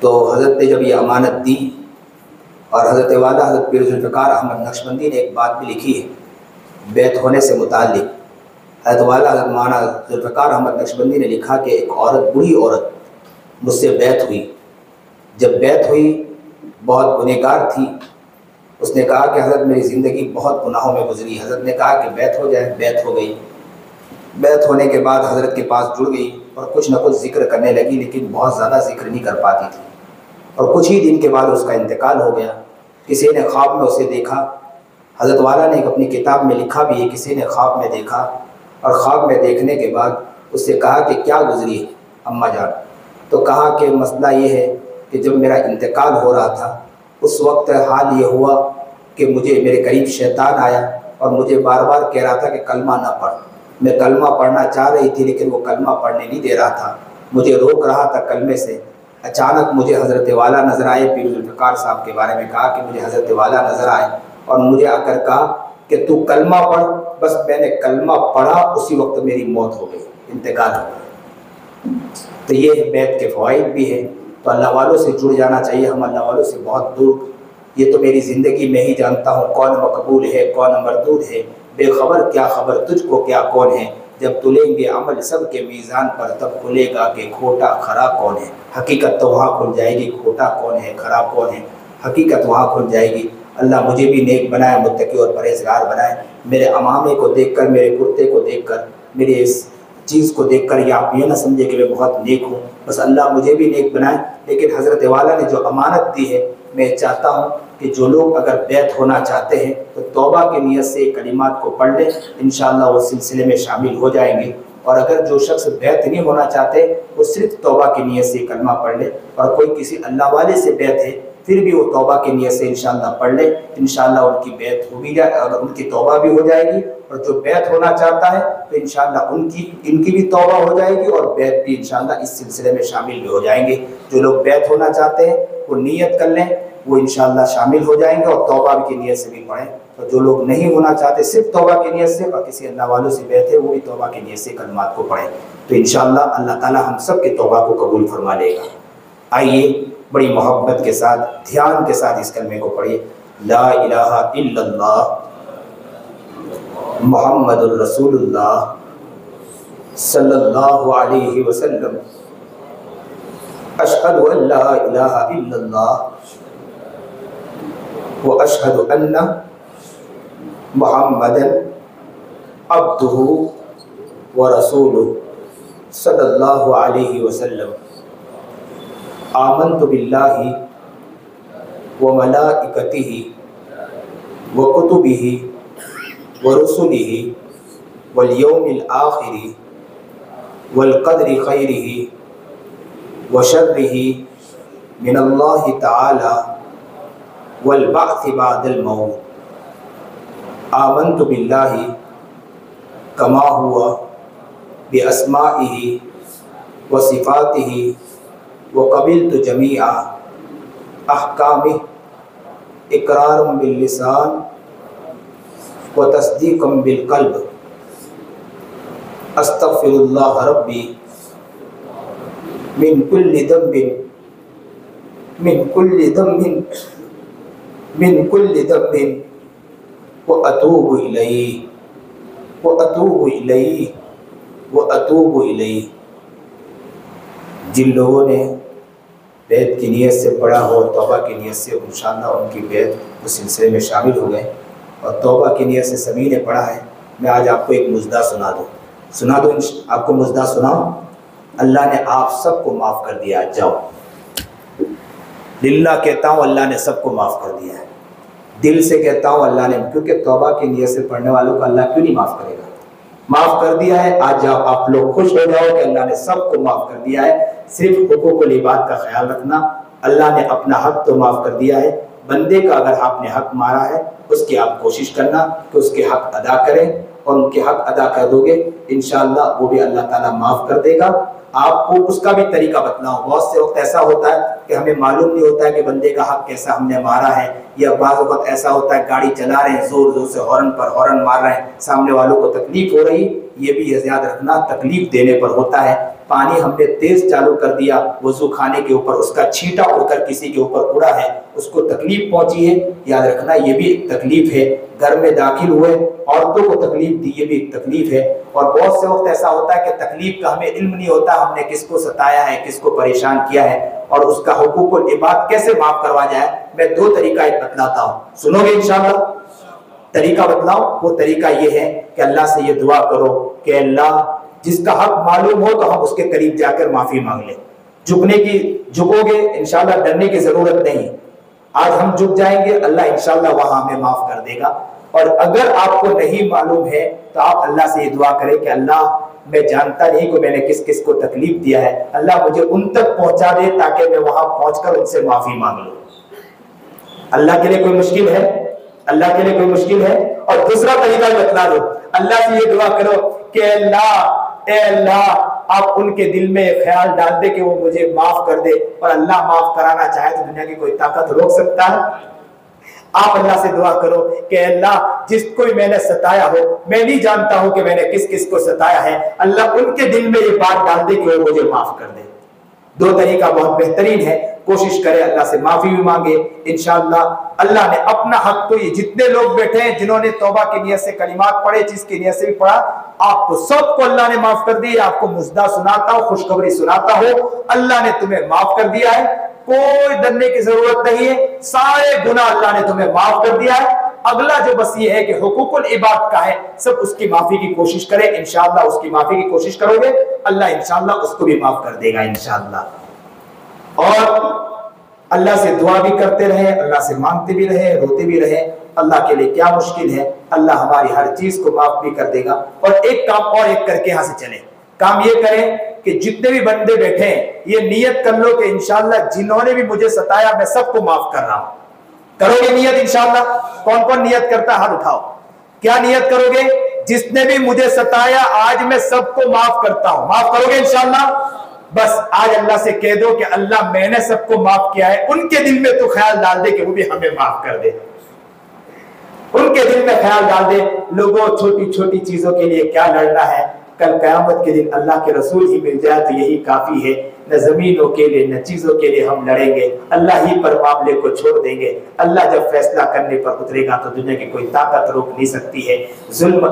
[SPEAKER 2] تو حضرت نے جب یہ امانت دی، اور حضرت والا حضرت پیر ذوالفقار احمد نقشبندی نے ایک بات بھی لکھی ہے بیعت ہونے سے متعلق۔ حضرت والا حضرت مولانا ذوالفقار احمد نقشبندی نے لکھا کہ ایک عورت، بوڑھی عورت مجھ سے بیعت ہوئی۔ جب بیعت ہوئی بہت گنہگار تھی، اس نے کہا کہ حضرت میری زندگی بہت گناہوں میں گزری۔ حضرت نے کہا کہ بیعت ہو جائے، بیعت ہو گئی۔ بیعت ہونے کے بعد حضرت کے پاس جڑ گئی اور کچھ نہ کچھ ذکر کرنے لگی، لیکن بہت زیادہ ذکر نہیں کر پاتی تھی، اور کچھ ہی دن کے بعد اس کا انتقال ہو گیا۔ کسی نے خواب میں اسے دیکھا، حضرت والا نے اپنی کتاب میں لکھا بھی ہے، کسی نے خواب میں دیکھا، اور خواب میں دیکھنے کے بعد اس سے کہا کہ کیا گزری اماں جان؟ تو کہا کہ مسئلہ یہ ہے کہ جب میرا انتقال ہو رہا تھا اس وقت حال یہ ہوا کہ مجھے میرے قریب شیطان آیا اور مجھے بار بار کہہ رہا تھا کہ کلمہ نہ پڑھ۔ میں کلمہ پڑھنا چاہ رہی تھی لیکن وہ کلمہ پڑھنے نہیں دے رہا تھا، مجھے روک رہا تھا کلمے سے۔ اچانک مجھے حضرت والا نظر آئے، پیر ذوالفقار صاحب کے بارے میں کہا کہ مجھے حضرت والا نظر آئے اور مجھے آ کر کہا کہ تو کلمہ پڑھ۔ بس میں نے کلمہ پڑھا، اسی وقت میری موت ہو گئی، انتقال ہو گیا۔ تو یہ بیعت کے فوائد بھی ہیں، تو اللہ والوں سے جڑ جانا چاہیے۔ ہم اللہ والوں سے بہت دور، یہ تو میری زندگی میں ہی جانتا ہوں کون مقبول ہے کون مردود ہے، بے خبر کیا خبر تجھ کو کیا کون ہے، جب تلیں گے عمل سب کے میزان پر تب کھلے گا کہ کھوٹا کھرا کون ہے۔ حقیقت تو وہاں کھل جائے گی، کھوٹا کون ہے کھرا کون ہے، حقیقت وہاں کھل جائے گی۔ اللہ مجھے بھی نیک بنائے، متقی اور پرہیزگار بنائے۔ میرے امامے کو دیکھ کر، میرے کرتے کو دیکھ کر، میرے اس چیز کو دیکھ کر یا آپ یہ نہ سمجھے کہ میں بہت نیک ہوں، بس اللہ مجھے بھی نیک بنائے۔ لیکن حضرت والا نے جو امانت دی ہے، میں چاہتا ہوں کہ جو لوگ اگر بیعت ہونا چاہتے ہیں تو توبہ کی نیت سے کلمات کو پڑھ لیں، انشاءاللہ وہ سلسلے میں شامل ہو جائیں گے۔ اور اگر جو شخص بیعت نہیں ہونا چاہتے وہ صرف توبہ کی نیت سے کلمہ پڑھ لے، اور کوئی کسی اللہ والے سے بیعت ہے پھر بھی وہ توبہ کی نیت سے انشاءاللہ پڑھ لے، انشاءاللہ ان کی بیعت ہو بھی جائے، اگر ان کی توبہ بھی ہو جائے گی۔ اور جو بیعت ہونا چاہتا ہے تو انشاءاللہ ان کی بھی توبہ ہو جائے گی، اور بیعت بھی انشاءاللہ اس سلسلے میں شامل بھی ہو جائیں گے۔ جو لوگ بیعت ہونا چاہتے ہیں وہ نیت کر لیں، وہ انشاءاللہ شامل ہو جائیں گے، اور توبہ کی نیت سے بھی پڑھیں۔ اور جو لوگ نہیں ہونا چاہتے صرف توبہ کی نیت سے، اور کسی اللہ والوں سے بیعت ہے، وہ بھی توبہ کی نیت سے کلمات کو پڑھیں، تو انشاءاللہ اللہ تعالی ہم سب کے توبہ کو قبول فرما لے گا۔ آئیے بڑی محبت کے ساتھ، دھیان کے ساتھ اس کلمے کو پڑھیے، لا الہ الا اللہ محمد الرسول اللہ صلی اللہ علیہ وسلم، اشہد ان لا الہ الا اللہ واشہد ان محمدا عبدہ ورسولہ صلی اللہ علیہ وسلم، آمنت باللہ وملائکتہ وکتبہ ورسلہ والیوم الآخر والقدر خیرہ وشرہ من اللہ تعالی والبعث بعد الموت، آمنت باللہ کما ہوا باسمائہ وصفاتہ وقبلت جمیع احکامہ اقرار باللسان وتصدیق بالقلب، استغفر اللہ ربی من کل ذنب واتوب الیہ۔ جن لوگوں نے بیعت کی نیت سے پڑھا ہو اور توبہ کی نیت سے، انشاءاللہ ان کی بیعت اس سلسلے میں شامل ہو گئے، اور توبہ کی نیت سے سبھی نے پڑھا ہے۔ میں آج آپ کو ایک مژدہ سنا دوں، آپ کو مژدہ سناؤں، اللہ نے آپ سب کو معاف کر دیا۔ جاؤ، للہ کہتا ہوں اللہ نے سب کو معاف کر دیا ہے، دل سے کہتا ہوں اللہ نے، کیونکہ توبہ کی نیت سے پڑھنے والوں کو اللہ کیوں نہیں معاف کرے گا؟ معاف کر دیا ہے۔ آج جاؤ، آپ لوگ خوش ہو جاؤ کہ اللہ نے سب کو معاف کر دیا ہے۔ صرف حقوق العباد کا خیال رکھنا، اللہ نے اپنا حق تو معاف کر دیا ہے، بندے کا اگر آپ نے حق مارا ہے اس کی آپ کوشش کرنا کہ اس کے حق ادا کریں، اور ان کے حق ادا کر دو گے انشاءاللہ وہ بھی اللہ تعالیٰ معاف کر دے گا۔ آپ کو اس کا بھی طریقہ بتلاؤں۔ بہت سے وقت ایسا ہوتا ہے کہ ہمیں معلوم نہیں ہوتا ہے کہ بندے کا حق کیسا ہم نے مارا ہے، یا بعض وقت ایسا ہوتا ہے گاڑی چلا رہے ہیں، زور زور سے ہارن پر ہارن مار رہے ہیں، سامنے والوں کو تکلیف ہو رہی، یہ بھی یاد رکھنا تکلیف دینے پر ہوتا ہے۔ پانی ہم نے تیز چالو کر دیا وضو خانے کے اوپر، اس کا چھینٹا اڑ کر کسی کے اوپر اڑا ہے، اس کو تکلیف پہنچی ہے، یاد رکھنا یہ بھی ایک تکلیف ہے۔ گھر میں داخل ہوئے عورتوں کو تکلیف دی، یہ بھی ایک تکلیف ہے۔ اور بہت سے وقت ایسا ہوتا ہے کہ تکلیف کا ہمیں علم نہیں ہوتا، ہم نے کس کو ستایا ہے، کس کو پریشان کیا ہے، اور اس کا حقوق العباد کیسے معاف کروا جائے۔ میں دو طریقہ ایک بتلاتا ہوں، سنو گے انشاءاللہ؟ طریقہ بتلاؤ، وہ طریقہ یہ ہے کہ اللہ سے یہ دعا کرو کہ اللہ جس کا حق معلوم ہو تو ہم اس کے قریب جا کر معافی مانگ لیں۔ جھکو گے انشاءاللہ، ڈرنے کی ضرورت نہیں۔ آج ہم جھک جائیں گے، اللہ انشاءاللہ وہاں ہمیں معاف کر دے گا۔ اور اگر آپ کو نہیں معلوم ہے تو آپ اللہ سے یہ دعا کریں کہ اللہ میں جانتا نہیں کہ میں نے کس کس کو تکلیف دیا ہے، اللہ مجھے ان تک پہنچا دے تاکہ میں وہاں پہنچ کر ان سے معافی مانگ لوں۔ اللہ کے لیے کوئی مشکل ہے؟ اللہ کے لیے کوئی مشکل ہے؟ اور دوسرا طریقہ بتلا دو، اللہ سے یہ دعا کرو کہ اے اللہ آپ ان کے دل میں خیال ڈال دے کہ وہ مجھے معاف کر دے، اور اللہ معاف کرانا چاہے تو دنیا کی کوئی طاقت روک سکتا ہے؟ آپ اللہ سے دعا کرو کہ اللہ جس کو میں نے ستایا ہو، میں نہیں جانتا ہوں کہ میں نے کس کس کو ستایا ہے، اللہ ان کے دل میں یہ بات ڈال دے کہ وہ مجھے معاف کر دے۔ دو طریقہ بہت بہترین ہے، کوشش کرے اللہ سے معافی بھی مانگے انشاءاللہ۔ اللہ نے اپنا حق تو یہ جتنے لوگ بیٹھے ہیں جنہوں نے توبہ کی نیت سے کلمات پڑھے، جس کی نیت سے بھی پڑھا، آپ کو سب کو اللہ نے معاف کر دیا۔ آپ کو مزدہ سناتا ہو، خوشخبری سناتا ہو، اللہ نے تمہیں معاف کر دیا ہے، کوئی ڈرنے کی ضرورت نہیں ہے، سارے گناہ اللہ نے تمہیں معاف کر دیا ہے۔ اگلا جو بس یہ ہے کہ حقوق العباد کا ہے، سب اس کی معافی کی کوشش کرے انشاءاللہ۔ اس کی معافی کی کوشش کرو گے اللہ انشاءاللہ اس کو بھی معاف کر دے گا انشاءاللہ۔ اور اللہ سے دعا بھی کرتے رہے، اللہ سے مانگتے بھی رہے، روتے بھی رہے۔ اللہ کے لیے کیا مشکل ہے، اللہ ہماری ہر چیز کو معاف بھی کر دے گا۔ اور ایک کام اور ایک کر کے یہاں سے چلے، کام یہ کریں کہ جتنے بھی بندے بیٹھے ہیں یہ نیت کر لو کہ انشاءاللہ جنہوں نے بھی مجھے ستایا میں سب کو معاف کر رہا ہوں۔ کرو گے نیت انشاءاللہ؟ کون کون نیت کرتا ہے ہاتھ اٹھاؤ۔ کیا نیت کرو گے؟ جس نے بھی مجھے ستایا آج میں سب کو معاف کرتا ہوں۔ معاف کرو گے انشاءاللہ؟ بس آج اللہ سے کہہ دو کہ اللہ میں نے سب کو معاف کیا ہے، ان کے دل میں تو خیال ڈال دے کہ وہ بھی ہمیں معاف کر دے۔ ان کے دل میں خیال ڈال دے، لوگوں چھوٹی چھوٹی چیزوں کے لیے کیا لڑنا ہے، کل قیامت کے دن اللہ کے رسول ہی مل جائے تو یہی کافی ہے۔ نہ زمینوں کے لیے نہ چیزوں کے لیے ہم لڑیں گے، اللہ ہی پر معاملے کو چھوڑ دیں گے۔ اللہ جب فیصلہ کرنے پر اترے گا تو دنیا کی کوئی طاقت روک نہیں سکتی ہے۔ ظلم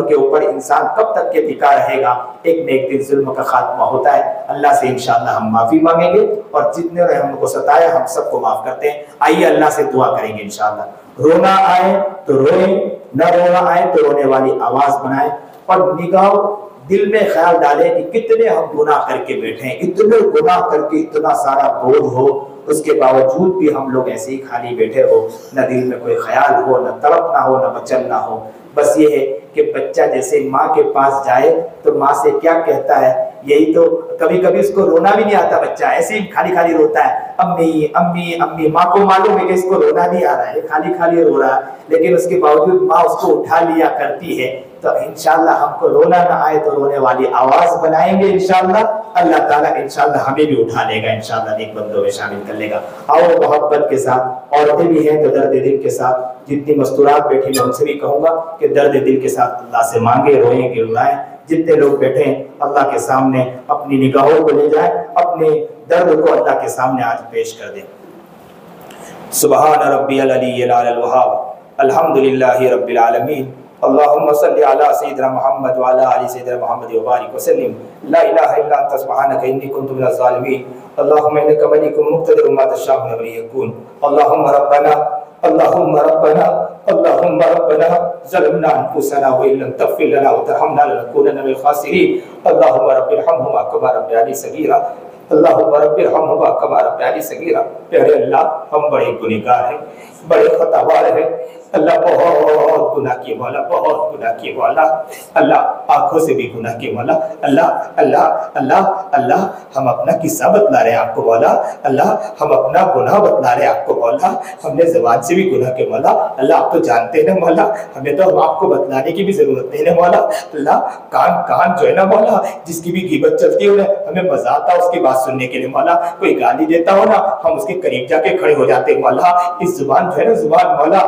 [SPEAKER 2] کے اوپر انسان کب تک کے ٹکا رہے گا؟ ایک نہ ایک دن ظلم کا خاتمہ ہوتا ہے۔ اللہ سے انشاءاللہ ہم معافی مانگیں گے، اور جتنے نے ہم کو ستایا ہم سب کو معاف کرتے ہیں۔ آئیے اللہ سے دعا کریں گے انشاءاللہ۔ رونا آئے تو روئیں، نہ رونا آئے تو رونے والی آواز بنائیں، اور نگاہ دل میں خیال ڈالیں کہ کتنے ہم گناہ کر کے بیٹھے ہیں، اتنے گناہ کر کے اتنا سارا بوجھ ہو، اس کے باوجود بھی ہم لوگ ایسے ہی خالی بیٹھے ہو، نہ دل میں کوئی خیال ہو، نہ تڑپنا ہو، نہ مچلنا ہو۔ بس یہ ہے کہ بچہ جیسے ماں کے پاس جائے تو ماں سے کیا کہتا ہے، یہی تو کبھی کبھی اس کو رونا بھی نہیں آتا، بچہ ایسے ہی خالی خالی روتا ہے، امی امی امی۔ ماں کو معلوم ہے کہ اس کو رونا نہیں آ رہا ہے، خالی خالی رو رہا ہے، لیکن اس کے باوجود ماں اس کو اٹھا لیا کرتی ہے۔ تو انشاءاللہ ہم کو رونا نہ آئے تو رونے والی آواز بنائیں گے انشاءاللہ۔ اللہ تعالیٰ انشاءاللہ ہمیں بھی اٹھا لے گا انشاءاللہ، نیک بندوں میں شامل کر لے گا۔ اور محبت کے ساتھ، عورتیں بھی ہیں تو درد دل کے ساتھ، جتنی مستورات بیٹھی میں ان سے بھی کہوں گا کہ درد دل کے ساتھ اللہ سے مانگے، روئیں گڑائیں۔ جتنے لوگ بیٹھے ہیں اللہ کے سامنے اپنی نگاہوں کو لے جائیں، اپنے درد کو اللہ کے سامنے آج پیش کر دیں۔ سبحان ربی العلی الاعلی الوہاب، الحمدللہ رب العالمین، اللہم صلی علی سیدنا محمد وعلی آل سیدنا محمد وبارک وسلم۔ لا الہ الا انت سبحانک انی کنت من الظالمین، اللہم انک ملک مقتدر ما تشاء من یکون۔ اللہم ربنا اللہم ربنا اللہم ربنا ظلمنا انفسنا وان لم تغفر لنا وترحمنا لنکونن من الخاسرین۔ اللہم رب ارحمہما کما ربیانی صغیرا، اللہم رب ارحمہما کما ربیانی صغیرا۔ پیارے اللہ، ہم بڑے گنہگار ہیں، بڑے خطا وار ہیں اللہ، بہت گناہ کیے مولا، بہت گناہ کیے مولا، اللہ آنکھوں سے بھی گناہ کیے مولا، اللہ اللہ اللہ اللہ ہم اپنا قصہ بتلا رہے ہیں آپ کو مولا، اللہ ہم اپنا گناہ بتلا رہے ہیں آپ کو مولا، ہم نے زبان سے بھی گناہ کیے مولا، اللہ آپ تو جانتے ہیں مولا، ہمیں تو آپ کو بتلانے کی بھی ضرورت نہیں ہے مولا، اللہ کان جو ہے نا مولا، جس کی بھی غیبت چلتی ہو نا ہمیں مزہ آتا ہے اس کی بات سننے کے لیے مولا، کوئی گالی دیتا ہو نا ہم اس کے قریب جا کے کھڑے ہو جاتے ہیں مولا، اس زبان جو ہے نا زبان مولا،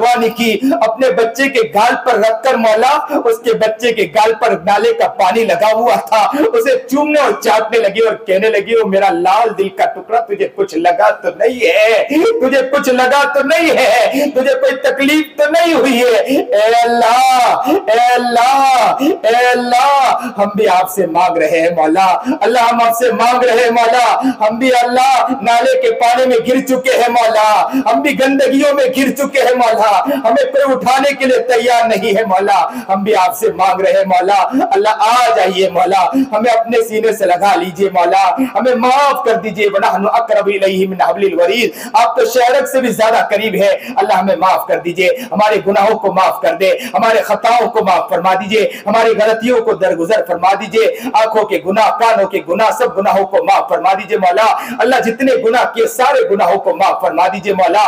[SPEAKER 1] پرواہ نہیں کی, اپنے بچے کے گال پر رکھ کر مولا اس کے بچے کے گال پر نالے کا پانی لگا ہوا تھا, اسے چومنے اور چاٹنے لگی اور کہنے لگی, او میرا لال دل کا ٹکڑا, تجھے کچھ لگا تو نہیں ہے, تجھے کچھ لگا تو نہیں ہے, تجھے کوئی تکلیف تو نہیں ہوئی ہے. اے اللہ, اے اللہ, اے اللہ, ہم بھی آپ سے مانگ رہے ہیں مولا, اللہ ہم آپ سے مانگ رہے ہیں مولا, ہم بھی اللہ نالے کے پانی میں گر چکے ہیں مولا, ہم بھی گندگیوں میں گر چکے ہیں مولا, ہمیں کوئی اٹھانے کے لیے تیار نہیں ہے مولا, ہم بھی آپ سے مانگ رہے ہیں مولا. اللہ آ جائیے مولا, ہمیں اپنے سینے سے لگا لیجئے مولا, ہمیں معاف کر دیجئے. وَنَحْنُ أَقْرَبُ إِلَيْهِ مِنْ حَبْلِ الْوَرِيدِ, آپ تو شہرک سے بھی زیادہ قریب ہے. اللہ ہمیں معاف کر دیجئے, ہمارے گناہوں کو معاف کر دے, ہمارے خطاؤں کو معاف فرما دیجئے, ہماری غلطیوں کو درگزر فرما دیجئے, آنکھوں کے گناہ, کانوں کے گناہ, سب گناہوں کو معاف فرما دیجئے مولا. اللہ جتنے گناہ کیے سارے گناہوں کو معاف فرما دیجئے مولا.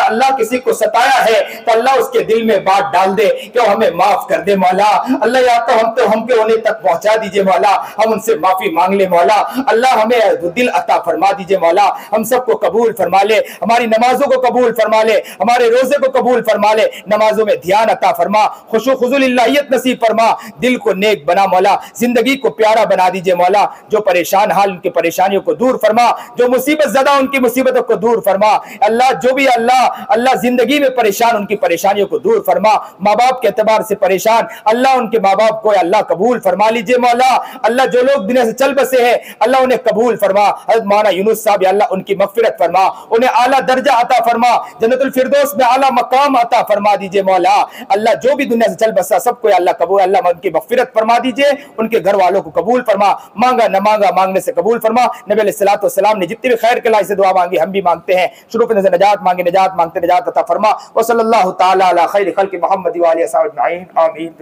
[SPEAKER 1] اللہ کسی کو ستایا ہے تو اللہ اس کے دل میں بات ڈال دے کہ وہ ہمیں معاف کر دے مولا. اللہ یا تو ہم کے ہونے تک پہنچا دیجئے مولا, ہم ان سے معافی مانگ لے مولا. اللہ ہمیں دل عطا فرما دیجئے مولا, ہم سب کو قبول فرما لے, ہماری نمازوں کو قبول فرما لے, ہمارے روزے کو قبول فرما لے, نمازوں میں دھیان عطا فرما, خشوع خضوع للہیت نصیب فرما, دل کو نیک بنا مولا, زندگی کو پیارا بنا دیجئے مولا. جو پریشان حال ان کی پریشانیوں کو دور فرما, جو مصیبت زدہ ان کی مصیبتوں کو دور فرما. اللہ جو بھی اللہ زندگی میں پریشان ان کی پریشانیوں کو دور فرما, ماں باپ کے اعتبار سے پریشان, اللہ ان کے ماں باپ کو اللہ قبول فرما لیجئے مولا. اللہ جو لوگ دنیا سے چل بسے ہیں اللہ انہیں قبول فرما. حضرت مولانا یونس صاحب یا اللہ ان کی مغفرت فرما, انہیں اعلیٰ درجہ عطا فرما, جنت الفردوس میں اعلیٰ مقام عطا فرما دیجئے مولا. اللہ جو بھی دنیا سے چل بسا سب کو اللہ قبول, اللہ ان کی مغفرت فرما دیجئے, ان کے گھر والوں کو قبول فرما. مانگا نہ مانگا مانگنے سے قبول فرما. نبی علیہ الصلوۃ والسلام نے جتنی بھی خیر کے لائے سے دعا مانگی ہم بھی مانگتے ہیں. شروع سے نجات مانگے, نجات مانگتے نجات عطا فرما. وصلی اللہ تعالی علی خیر خلق محمد و آلہ وصحبہ اجمعین, آمین.